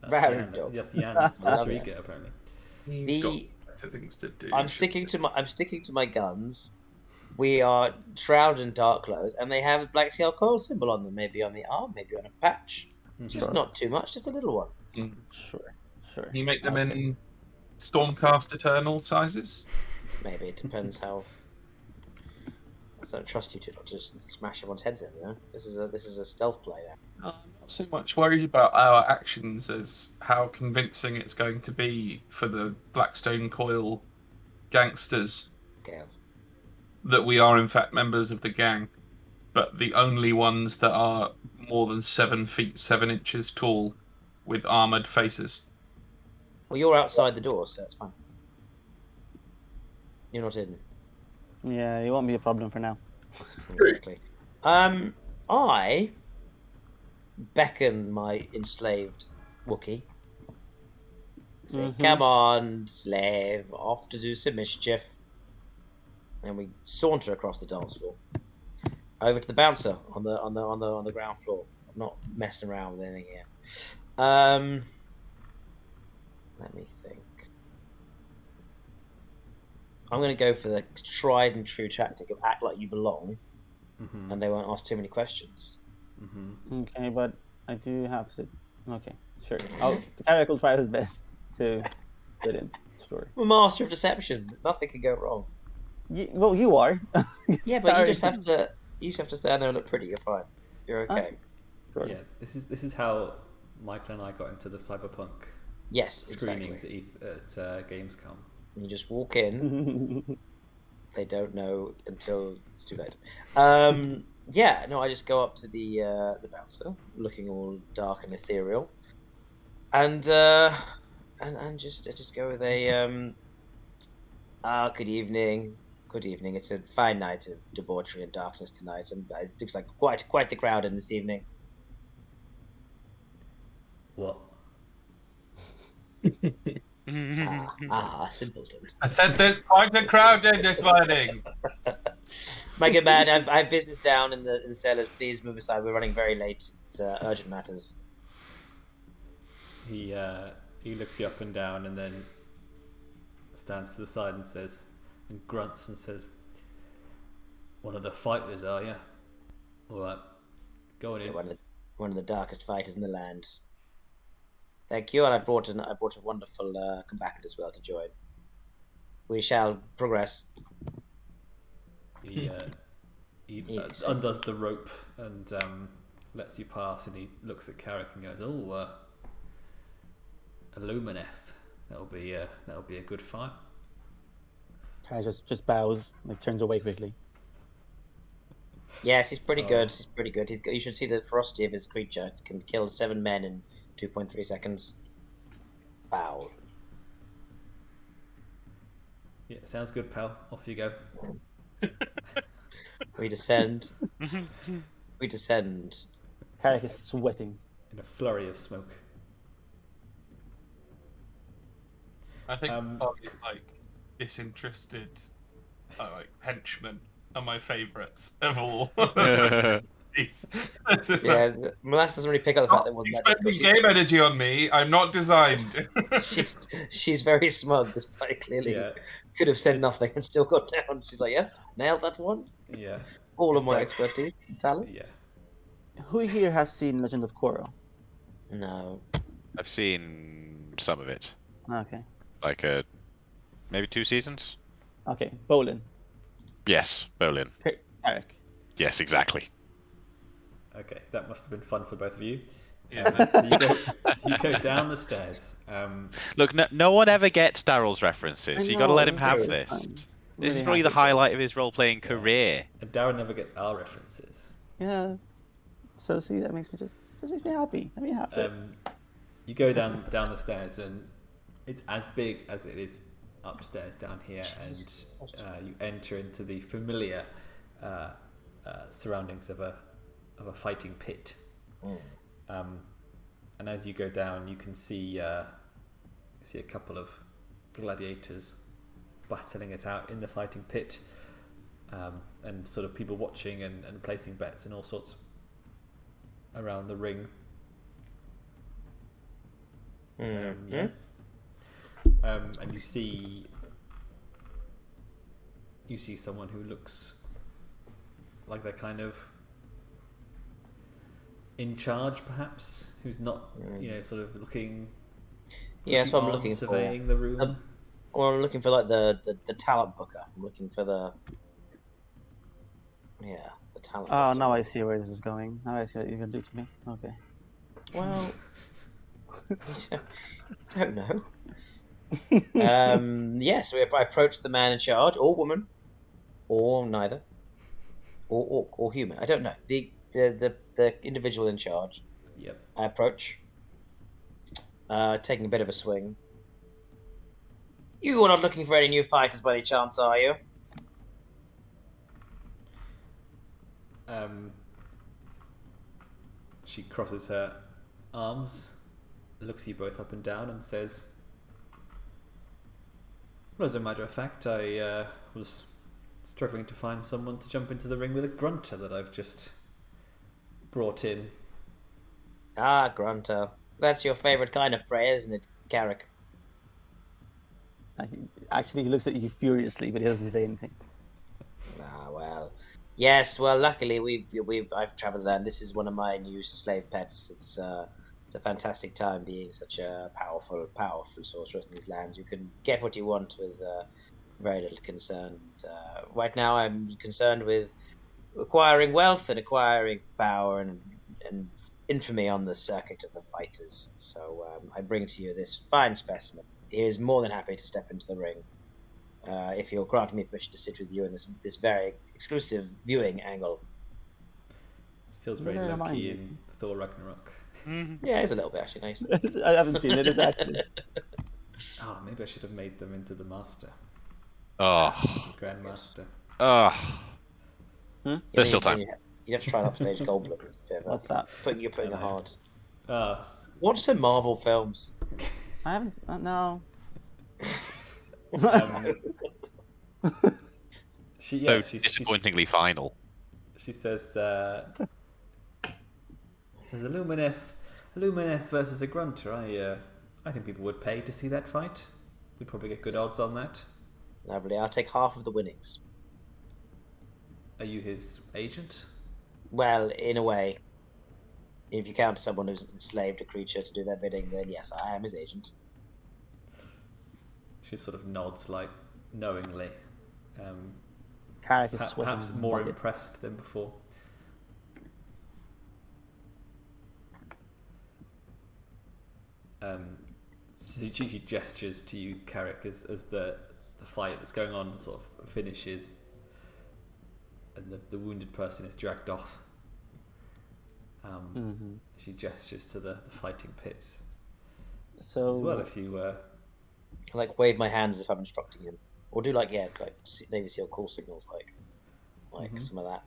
Raoul Dope. Yes, Jan's alter ego apparently. He's got better things to do. I'm sticking to my guns. We are shrouded in dark clothes, and they have a Blackscale Coil symbol on them. Maybe on the arm, maybe on a patch. Just not too much, just a little one. Sure. Can you make them in Stormcast Eternal sizes? Maybe it depends how. I don't trust you to not just smash everyone's heads in. You know, this is a stealth play now. I'm not so much worried about our actions as how convincing it's going to be for the Blackstone Coil gangsters that we are in fact members of the gang, but the only ones that are more than 7 feet 7 inches tall with armored faces. Well, you're outside the door, so that's fine. You're not in. Yeah, it won't be a problem for now. Exactly. I beckon my enslaved Wookiee. Say, come on, slave, off to do some mischief. And we saunter across the dance floor, over to the bouncer on the ground floor. I'm not messing around with anything here. Let me think. I'm going to go for the tried and true tactic of act like you belong, and they won't ask too many questions. Okay, but I do have to. Okay, sure. Carrich will try his best to fit in the story. I'm a master of deception. Nothing can go wrong. Well, you are. Yeah, but you just have to. You just have to stand there and look pretty. You're fine. You're okay. Sure. Yeah, this is how Michael and I got into the cyberpunk screenings at Gamescom. You just walk in. They don't know until it's too late. Yeah, no, I just go up to the bouncer, looking all dark and ethereal, and just go with a good evening. Good evening. It's a fine night of debauchery and darkness tonight, and it looks like quite the crowd in this evening. What? Simpleton. I said there's quite a crowd in this morning. My good man, I have business down in the cellars. Please move aside. We're running very late. It's urgent matters. He looks you up and down and then stands to the side and says, and grunts and says, "One of the fighters, are you? All right, go on in." One of the darkest fighters in the land. Thank you, and I brought a wonderful combatant as well to join. We shall progress. He undoes the rope and lets you pass, and he looks at Carrich and goes, "Oh, Illumineth. That'll be a good fight." Carrich just bows, like turns away quickly. Yes, he's pretty good. He's pretty good. You should see the ferocity of his creature. It can kill 7 men in 2.3 seconds. Bow. Yeah, sounds good, pal. Off you go. We descend. We descend. Carrich is sweating in a flurry of smoke. I think probably like disinterested henchmen are my favourites of all. Molasses doesn't really pick up the fact that it wasn't that difficult. Expending game energy on me. I'm not designed. she's very smug, despite clearly could have said nothing and still got down. She's like, yeah, nailed that one. Yeah. All of my expertise and talents. Yeah. Who here has seen Legend of Korra? No. I've seen some of it. Okay. Like maybe 2 seasons? Okay, Bolin. Yes, Bolin. Carrich. Yes, exactly. Okay, that must have been fun for both of you. Yeah. So you go down the stairs. Look, no one ever gets Daryl's references. You got to let him have this. Fun. This is Really probably the happy. highlight of his role-playing career. And Daryl never gets our references. Yeah. So see, that makes me happy. That makes me happy. You go down the stairs, and it's as big as it is upstairs down here, and you enter into the familiar surroundings of a fighting pit. And as you go down, you can see a couple of gladiators battling it out in the fighting pit, and sort of people watching and placing bets and all sorts around the ring. And you see someone who looks like they're kind of in charge, perhaps, who's not, sort of looking. Yeah, that's what I'm looking surveying the room. Well, I'm looking for like the talent booker. I'm looking for the talent. Oh, now I see where this is going. Now I see what you're gonna do to me. Okay. Well, don't know. Yes, I approach the man in charge, or woman, or neither, or human. I don't know. The individual in charge. Yep. I approach, taking a bit of a swing. You are not looking for any new fighters by any chance, are you? She crosses her arms, looks you both up and down, and says, well, as a matter of fact, I was struggling to find someone to jump into the ring with a grunter that I've just brought in. Ah, grunter. That's your favourite kind of prey, isn't it, Carrich? Actually, he looks at you furiously, but he doesn't say anything. Ah, well. Yes, well, luckily I've travelled there, and this is one of my new slave pets. It's a fantastic time being such a powerful sorceress in these lands. You can get what you want with very little concern. Right now, I'm concerned with acquiring wealth and acquiring power and infamy on the circuit of the fighters. So I bring to you this fine specimen. He is more than happy to step into the ring. If you'll grant me permission to sit with you in this very exclusive viewing angle. It feels very low-key in Thor Ragnarok. Yeah, it's a little bit actually nice. I haven't seen it, it's actually. Oh, maybe I should have made them into the master. Oh. The Grandmaster. Oh. There's still time. You have to try an upstage Goldblum. What's that? You're putting it hard. Watch some Marvel films. I haven't. No. She's disappointingly final. She says, Illuminef versus a grunter. I think people would pay to see that fight. We'd probably get good odds on that. Lovely. I'll take half of the winnings. Are you his agent? Well, in a way. If you count someone who's enslaved a creature to do their bidding, then yes, I am his agent. She sort of nods, like, knowingly. Carrich is perhaps more impressed than before. She gestures to you, Carrich, as the fight that's going on sort of finishes, and the wounded person is dragged off. She gestures to the fighting pit. So as well, if you I like wave my hands as if I'm instructing him, or do like Navy SEAL call signals, like some of that.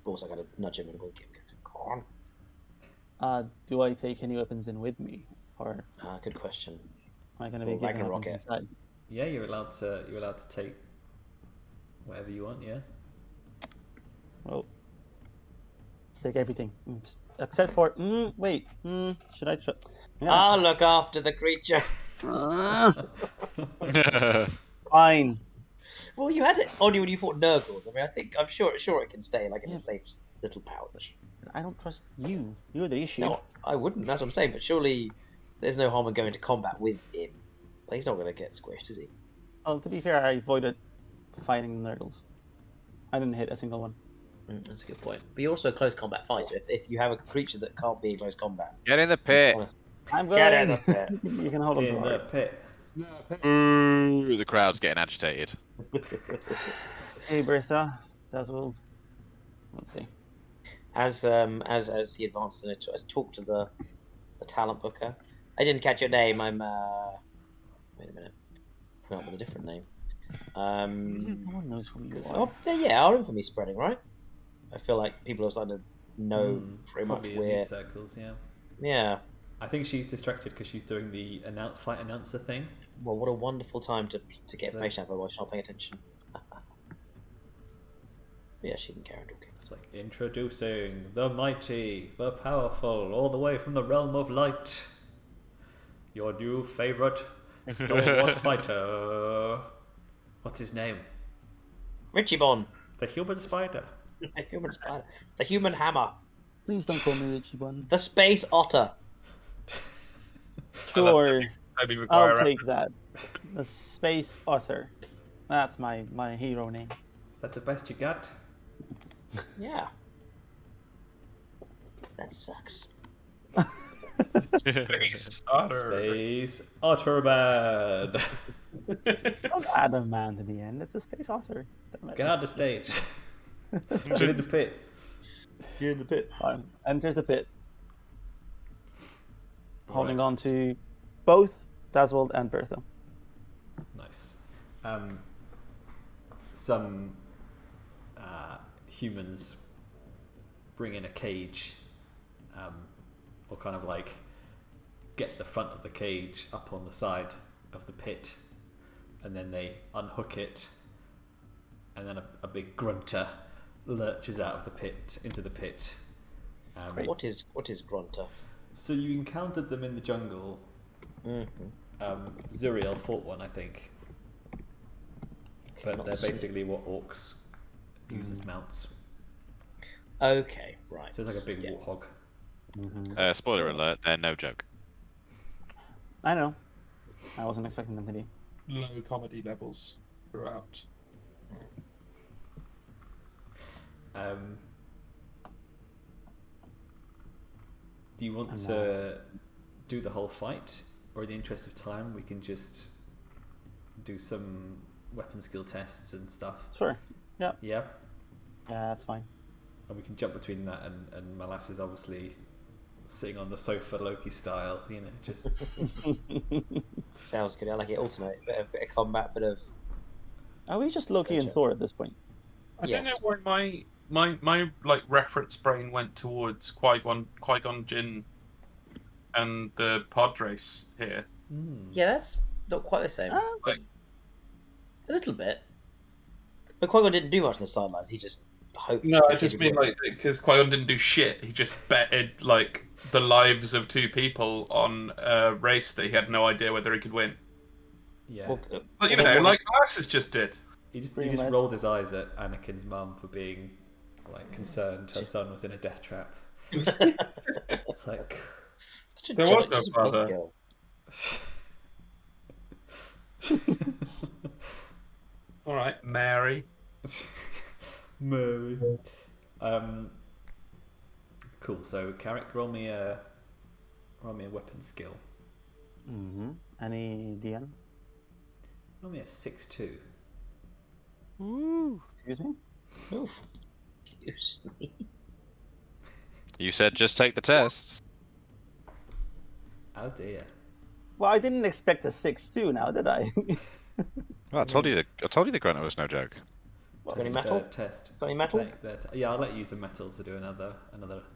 Also, kind of nudge him and wink him. Come on. Do I take any weapons in with me, or? Good question. Am I going to be giving weapons inside? Yeah, you're allowed to take whatever you want. Yeah. Well, take everything except for. Wait. Should I try? I'll look after the creature. Fine. Well, you had it on you when you fought Nurgles. I mean, I'm sure it can stay like in a safe little pouch. I don't trust you. You're the issue. No, I wouldn't. That's what I'm saying. But surely there's no harm in going to combat with him. Like, he's not going to get squished, is he? Well, to be fair, I avoided fighting the Nurgles. I didn't hit a single one. That's a good point. But you're also a close combat fighter. If you have a creature that can't be in close combat, Get in the pit. I'm going. Get in the pit. You can hold on In to the it. pit. Ooh, the crowd's getting agitated. Hey, Bertha. Dazzled. Let's see. As he advanced in it, as talked to the talent booker. I didn't catch your name. I'm wait a minute. I forgot with a different name. No one knows who you are. Oh, yeah, our infamy's spreading, right? I feel like people are starting to know pretty much Probably in where. these circles, yeah. Yeah. I think she's distracted because she's doing the fight announcer thing. Well, what a wonderful time to get So- information out of her while she's not paying attention. Yeah, she can carry on talking. It's like introducing the mighty, the powerful, all the way from the realm of light. Your new favorite stalwart fighter. What's his name? Richie Bonnh, The human spider. the human spider, the human hammer, Please don't call me Richie Bun. the space otter. Sure. Maybe require I'll a- take that. The Space Otter. That's my hero name. Is that the best you got? Yeah. That sucks. Space Otter. Space Otterman. Don't add a man to the end. It's a Space Otter. Damn it. Get out the stage. Get in the pit. You're in the pit. Enters the pit. Holding on to both Dazzled and Bertha. Nice. Some humans bring in a cage, or kind of like get the front of the cage up on the side of the pit, and then they unhook it, and then a big grunter lurches out of the pit into the pit. What is Grunter? So you encountered them in the jungle. Zuriel fought one, I think. But they're basically what orcs use as mounts. Okay, right. So it's like a big warthog. Spoiler alert, they're no joke. I know. I wasn't expecting them to be. Low comedy levels throughout. Do you want to do the whole fight, or in the interest of time, we can just do some weapon skill tests and stuff? Sure. Yeah. Yeah? Yeah, that's fine. And we can jump between that and Molasses obviously sitting on the sofa Loki style, you know, just... Sounds good. I like it. Alternate. Bit of combat, bit of... Are we just Loki and Thor at this point? I don't know where my like reference brain went towards Qui-Gon Jinn and the pod race here. Yeah, that's not quite the same. Like, A little bit. But Qui-Gon didn't do much on the sidelines. He just hoped... no, I just mean like because Qui-Gon didn't do shit. He just betted like the lives of two people on a race that he had no idea whether he could win. Yeah. Well, But you know, like Molasses just did. He just Pretty much. rolled his eyes at Anakin's mum for being like concerned her son was in a death trap. It's like... such a There was just no a father. buzzkill. All right, Mary. Mary. Cool. So, Carrich, roll me a weapon skill. Any DN? Roll me a 6-2. Ooh. Excuse me? Oof. Excuse me. You said just take the tests. Oh dear. Well, I didn't expect a 6-2 now, did I? Well, I told you the grunter was no joke. Got any Take metal? the test. Got any metal? Take the yeah, I'll let you use the metal to do another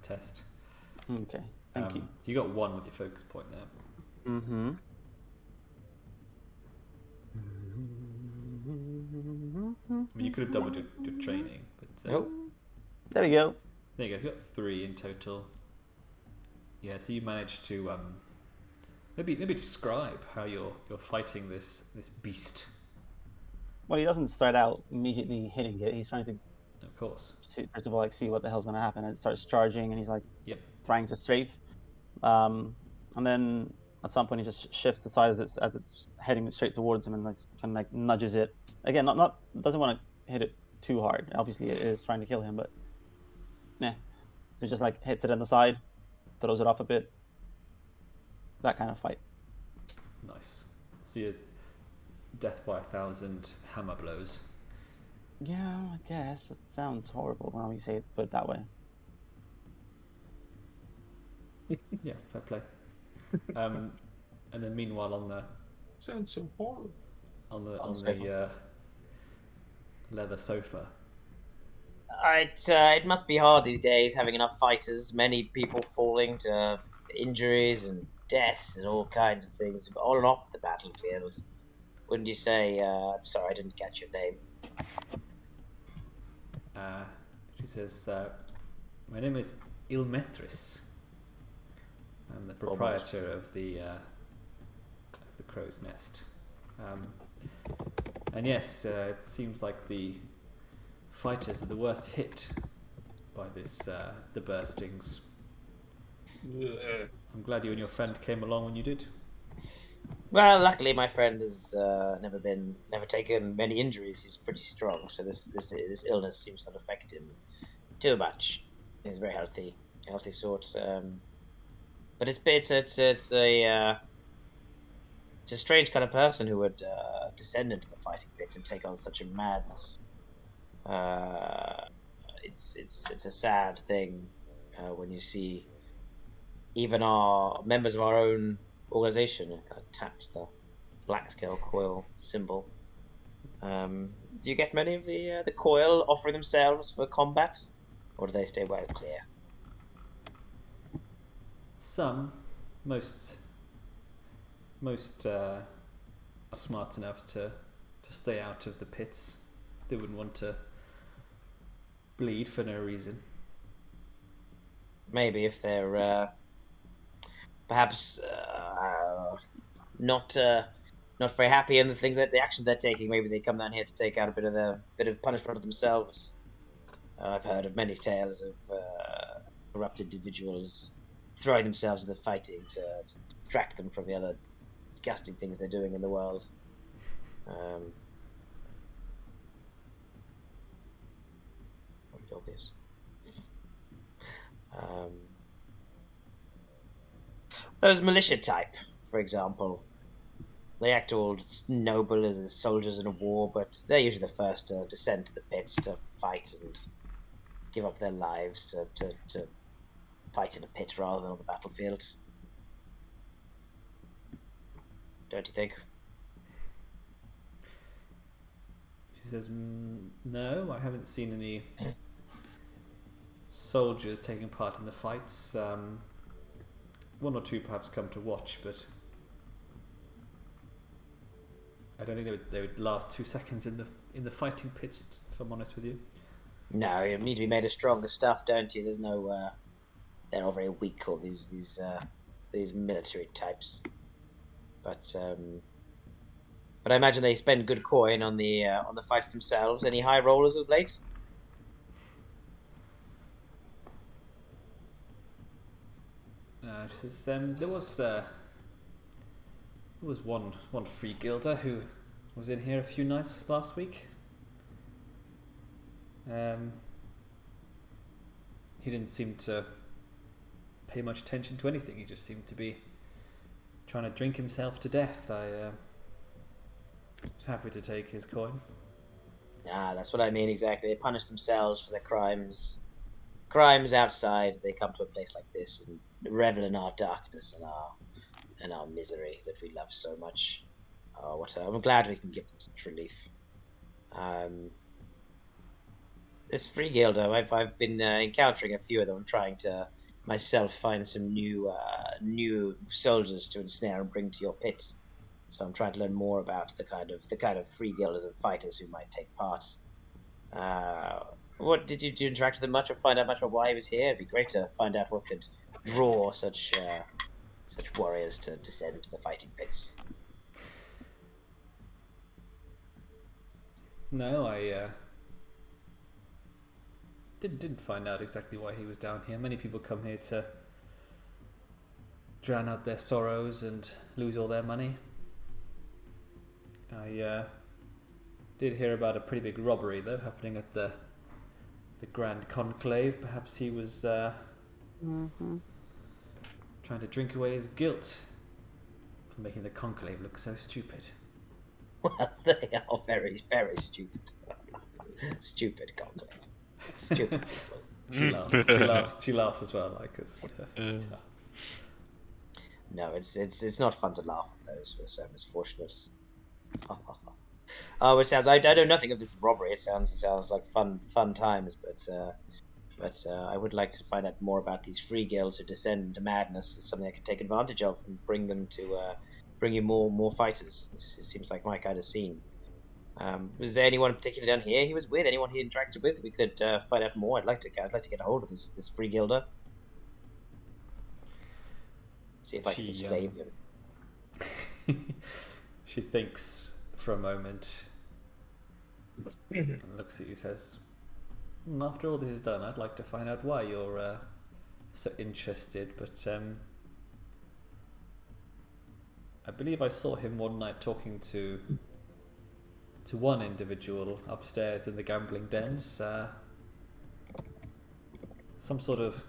test. Okay, thank you. So you got 1 with your focus point there. I mean, you could have doubled your training, but Nope. There we go. there you go. You got 3 in total. Yeah, so you managed to maybe describe how you're fighting this beast. Well, he doesn't start out immediately hitting it. He's trying to, Of course. first of all, like, see what the hell's going to happen. And it starts charging, and he's like Yep. trying to strafe. And then at some point he just shifts aside as it's heading straight towards him, and like kind of like nudges it. Again, not doesn't want to hit it too hard. Obviously, it is trying to kill him, but yeah, he just like hits it on the side, throws it off a bit. That kind of fight. Nice. See a death by 1,000 hammer blows. Yeah, I guess it sounds horrible when you say it, put it that way. Yeah, fair play. And then meanwhile on the Sounds so horrible. on the leather sofa. It must be hard these days having enough fighters. Many people falling to injuries and deaths and all kinds of things on and off the battlefield. Wouldn't you say? Sorry, I didn't catch your name. She says, "My name is Ilmethris. I'm the proprietor of the Crow's Nest. And yes, it seems like the fighters are the worst hit by this the burstings. I'm glad you and your friend came along when you did." Well, luckily my friend has never taken many injuries. He's pretty strong, so this illness seems not affect him too much. He's very healthy sort. But it's a strange kind of person who would descend into the fighting pits and take on such a madness. It's a sad thing when you see even our members of our own organization kind of taps the Blackscale Coil symbol. Do you get many of the Coil offering themselves for combat, or do they stay well clear? Some, most are smart enough to stay out of the pits. They wouldn't want to bleed for no reason. Maybe if they're perhaps not very happy in the actions they're taking, maybe they come down here to take out a bit of punishment of themselves. I've heard of many tales of corrupted individuals throwing themselves into fighting to distract them from the other disgusting things they're doing in the world. Very obvious. Those militia type, for example, they act all noble as soldiers in a war, but they're usually the first to descend to the pits to fight and give up their lives to fight in a pit rather than on the battlefield. Don't you think? She says, "No, I haven't seen any soldiers taking part in the fights. One or two perhaps come to watch, but I don't think they would last 2 seconds in the fighting pits, if I'm honest with you." No, you need to be made of stronger stuff, don't you? There's no, they're all very weak, all these military types. But I imagine they spend good coin on the fights themselves. Any high rollers of late? She says, there was one free guilder who was in here a few nights last week. He didn't seem to pay much attention to anything. He just seemed to be trying to drink himself to death. I was happy to take his coin. That's what I mean exactly. They punish themselves for their crimes. Crimes outside. They come to a place like this and revel in our darkness and our misery that we love so much. I'm glad we can give them such relief. This free guilder, I've been encountering a few of them, trying to myself find some new soldiers to ensnare and bring to your pit. So I'm trying to learn more about the kind of free guilders and fighters who might take part. What did you interact with him much or find out much about why he was here? It'd be great to find out what could draw such warriors to descend to the fighting pits. No, I didn't find out exactly why he was down here. Many people come here to drown out their sorrows and lose all their money. I did hear about a pretty big robbery though happening at the Grand Conclave. Perhaps he was trying to drink away his guilt for making the Conclave look so stupid. Well, they are very, very stupid. Stupid Conclave. Stupid people. She laughs as well, like us. No, it's not fun to laugh at those who are so misfortunate. Oh, it sounds. I know nothing of this robbery. It sounds like fun times, but I would like to find out more about these free guilds who descend into madness. It's something I can take advantage of and bring you more fighters. This seems like my kind of scene. Was there anyone in particular down here he was with? Anyone he interacted with? We could find out more. I'd like to get a hold of this free guilder. See if I can slave him. She thinks for a moment and looks at you, says, after all this is done, I'd like to find out why you're so interested, but I believe I saw him one night talking to one individual upstairs in the gambling dens, some sort of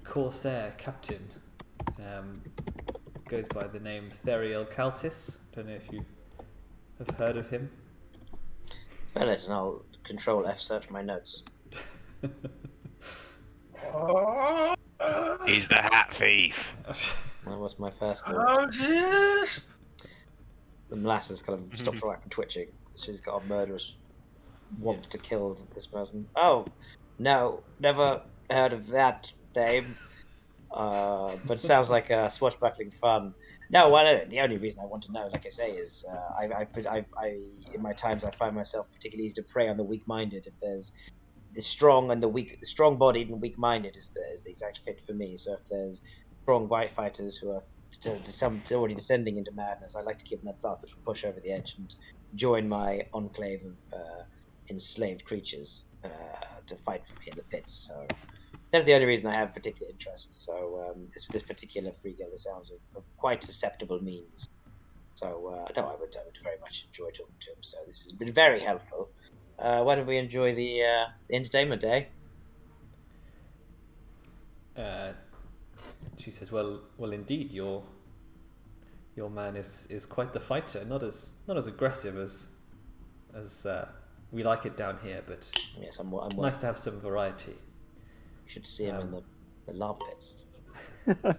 corsair captain, goes by the name Theriel Kaltis. Don't know if you have heard of him. Spell it and I'll control F search my notes. He's the hat thief. That was my first thought. Oh, jeez! The Molasses kind of stopped right from twitching. She's got a murderous want to kill this person. Oh, no, never heard of that name. But sounds like swashbuckling fun. No, well, the only reason I want to know, like I say, is I in my times I find myself particularly easy to prey on the weak-minded. If there's the strong and the weak, the strong-bodied and weak-minded is the exact fit for me. So if there's strong white fighters who are already descending into madness, I'd like to give them that last little push over the edge and join my enclave of enslaved creatures to fight for me in the pits. So that's the only reason I have particular interest. So this particular free guilder sounds of quite susceptible means. So no, I would very much enjoy talking to him. So this has been very helpful. Why don't we enjoy the entertainment day? She says, "Well, indeed, your man is quite the fighter. Not as aggressive as we like it down here, but yes, I'm nice to have some variety." You should see him in the lava pits.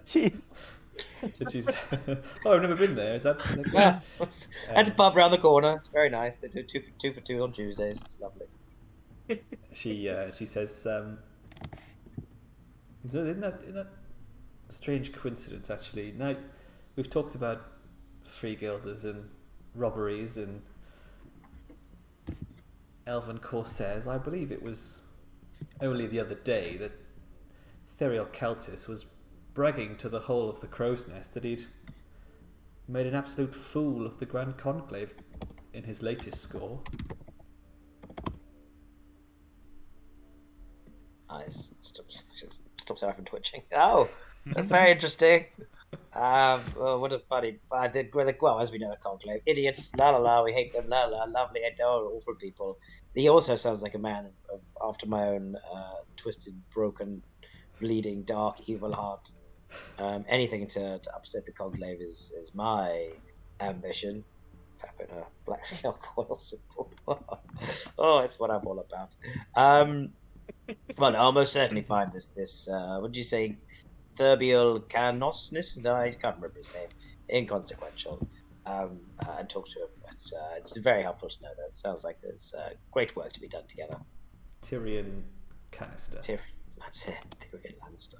Jeez. Oh, I've never been there. Is that good? Yeah, that's a pub around the corner. It's very nice. They do two for two on Tuesdays. It's lovely. She says, isn't that strange coincidence? Actually, now we've talked about free guilders and robberies and elven corsairs. I believe it was only the other day that Theriel Kaltis was bragging to the whole of the Crow's Nest that he'd made an absolute fool of the Grand Conclave in his latest score. Eyes stops her from twitching. Oh, that's very interesting. What a funny. Well, as we know, a conclave, idiots. La la la. We hate them. La la. Lovely. Adorable, awful people. He also sounds like a man after my own twisted, broken, bleeding, dark, evil heart. Anything to upset the conclave is my ambition. Tapping a Blackscale Coil symbol. Oh, it's what I'm all about. Well, I'll most certainly find this. What did you say? Thurbial Canosnis? No, I can't remember his name. Inconsequential. And talk to him. It's very helpful to know that. It sounds like there's great work to be done together. Tyrion Canister. That's it. Tyrion Lannister.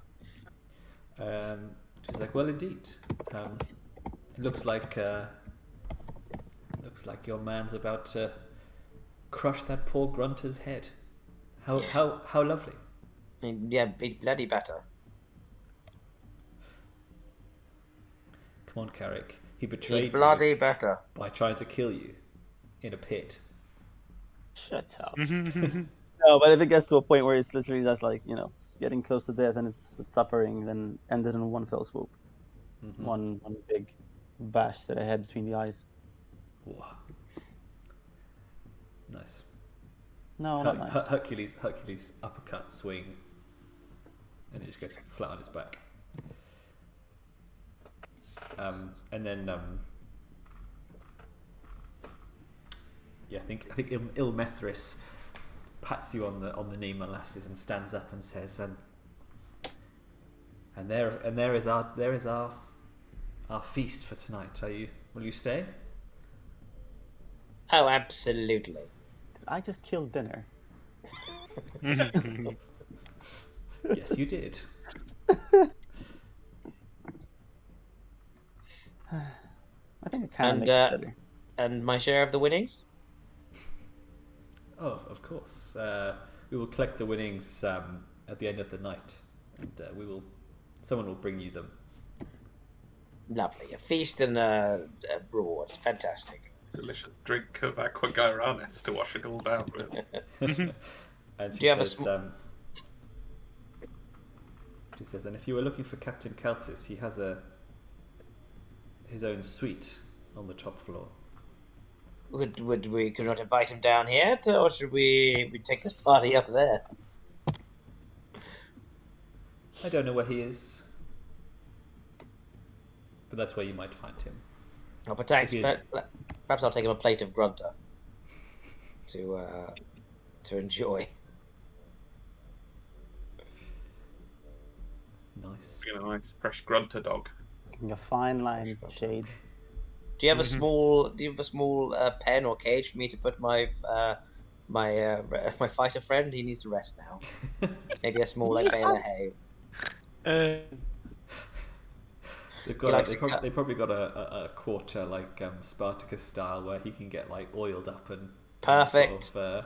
She's like, well, indeed. Looks like your man's about to crush that poor grunter's head. How lovely. Yeah, be bloody better. Come on, Carrich. He betrayed Bloody you better. by trying to kill you in a pit. Shut up. No, but if it gets to a point where it's literally just like, getting close to death and it's suffering, then ended in one fell swoop. Mm-hmm. One big bash to the head between the eyes. Whoa. Nice. No, not nice. Hercules uppercut swing, and it just goes flat on its back. And then I think Ilmethris pats you on the knee, Molasses, and stands up and says, and there is our feast for tonight. Will you stay? Oh, absolutely. I just killed dinner. Yes, you did. I think it kind of makes it better. And my share of the winnings? Oh, of course. We will collect the winnings at the end of the night, and someone will bring you them. Lovely. A feast and a rewards. Fantastic. Delicious drink of Aqua Nurglis to wash it all down with. And she Do you have she says, and if you were looking for Captain Caltis, he has his own suite on the top floor. Could we not invite him down here, or should we take this party up there? I don't know where he is, but that's where you might find him. Oh, perhaps I'll take him a plate of grunter to enjoy. Nice. A nice fresh grunter dog. A fine line, Shade. Do you have a small pen or cage for me to put my my fighter friend? He needs to rest now. Maybe a small bale of hay. They probably got a quarter like Spartacus style where he can get like oiled up and perfect. Sort of,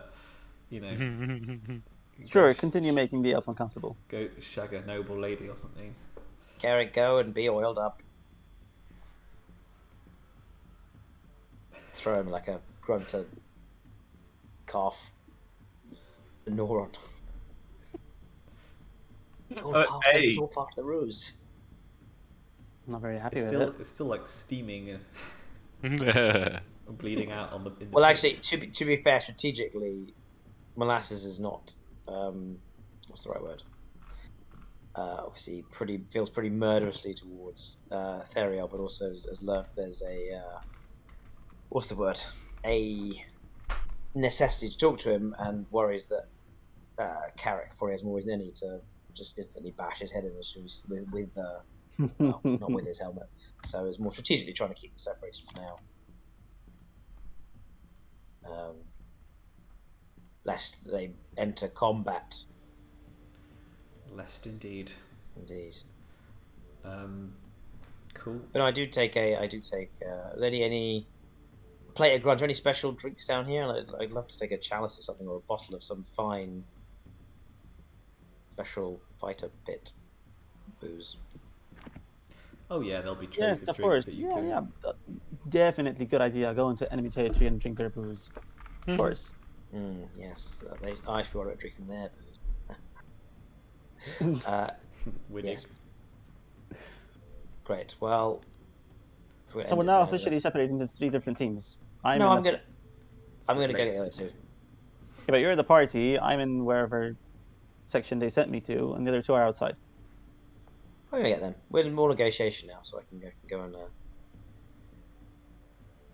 Sure, continue making the elf uncomfortable. Go shag a noble lady or something. Carrich, go and be oiled up. Throw him like a grunter calf. A neuron. It's all part of the ruse. I'm not very happy with it. It's still like steaming and bleeding out in the Well, pit. actually, to be fair, strategically, Molasses is not. What's the right word? Obviously, feels pretty murderously towards Theriel, but also has learned there's a what's the word? A necessity to talk to him, and worries that Carrich probably has more reason than any to just instantly bash his head in the shoes with not with his helmet. So it's more strategically trying to keep them separated for now. Lest they enter combat. Lest indeed. Indeed. Cool. But no, I do take any plate of grunge or any special drinks down here. I'd love to take a chalice or something, or a bottle of some fine special fighter pit booze. Oh yeah, there'll be trays of of drinks course. that you can. Yeah, definitely good idea. Go into enemy territory and drink their booze. Of course. Yes, I should order drinking their booze. Yes. Great. Well. So we're now officially separated into 3 different teams. I'm gonna go get the other 2. Yeah, but you're the party. I'm in wherever section they sent me to, and the other 2 are outside. I'm gonna get them. We're in more negotiation now, so I can go and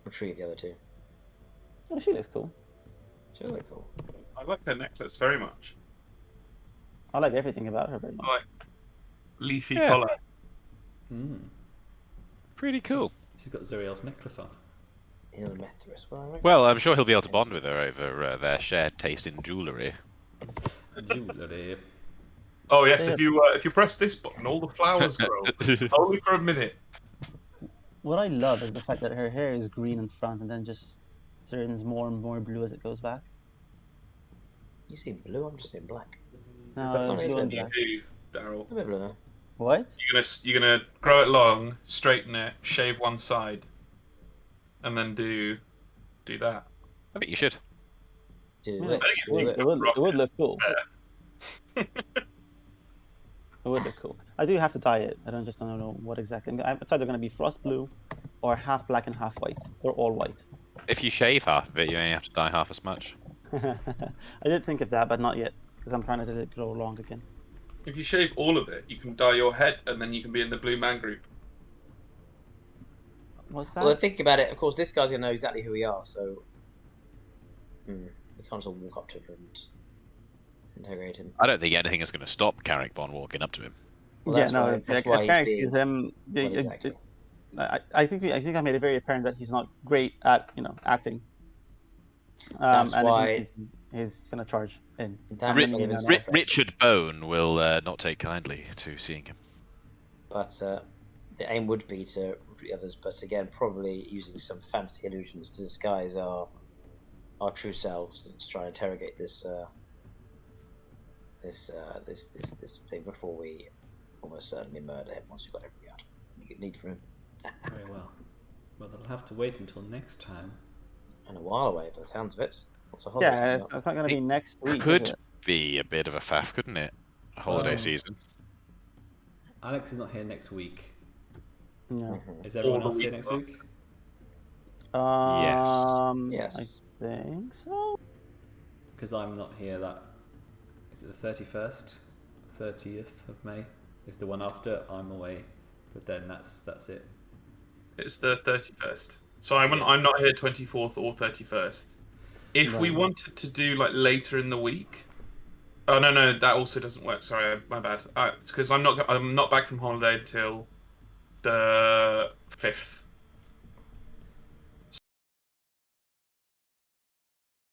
retrieve the other 2. Oh, she looks cool. She's really cool. I like her necklace very much. I like everything about her very much. I like leafy collar. Pretty cool. She's got Zuriel's necklace on. Ilmethris. Well, I'm sure he'll be able to bond with her over their shared taste in jewellery. Jewellery. Oh yes, if you press this button, all the flowers grow. Only for a minute. What I love is the fact that her hair is green in front and then just turns more and more blue as it goes back. You say blue? I'm just saying black. No, Is that it's what it is blue and with black. You do, Daryl. A bit blue. What? You're gonna grow it long, straighten it, shave one side, and then do that. I think you should. Do Yeah, it. think Do it would look cool. Yeah. It would look cool. I do have to dye it. I don't know what exactly. It's either going to be frost blue, or half black and half white, or all white. If you shave half of it, you only have to dye half as much. I did think of that, but not yet, because I'm trying to let it grow long again. If you shave all of it, you can dye your head, and then you can be in the Blue Man group. What's that? Well, think about it. Of course, this guy's gonna know exactly who we are, so we can't just all walk up to him and interrogate him. I don't think anything is going to stop Carrich Bonnh walking up to him. Well, Yeah, that's no. why- that's If why he's Carrich being- sees him, Well, exactly. I think I made it very apparent that he's not great at acting. That's and why- if he's gonna charge in. That's Ri- why they've been Ri- separated. Richard Bonnh will not take kindly to seeing him. But the aim would be to recruit the others, but again, probably using some fancy illusions to disguise our true selves and to try and interrogate this thing before we almost certainly murder him once we've got everything out. You need from him. Very well. Well, they'll have to wait until next time. And a while away, by the sounds of it. What's a holiday? Yeah, coming up? it's not gonna be next week. is Could it? be a bit of a faff, couldn't it? Holiday Um, season. Alex is not here next week. No. Is everyone Or else the here week next week? Yes. I think so. Because I'm not here. That is it. The 31st, 30th of May is the one after. I'm away, but then that's it. It's the 31st. So I'm not here 24th or 31st. If we Right. wanted to do like later in the week, oh no, that also doesn't work. Sorry, my bad. It's because I'm not back from holiday until the 5th.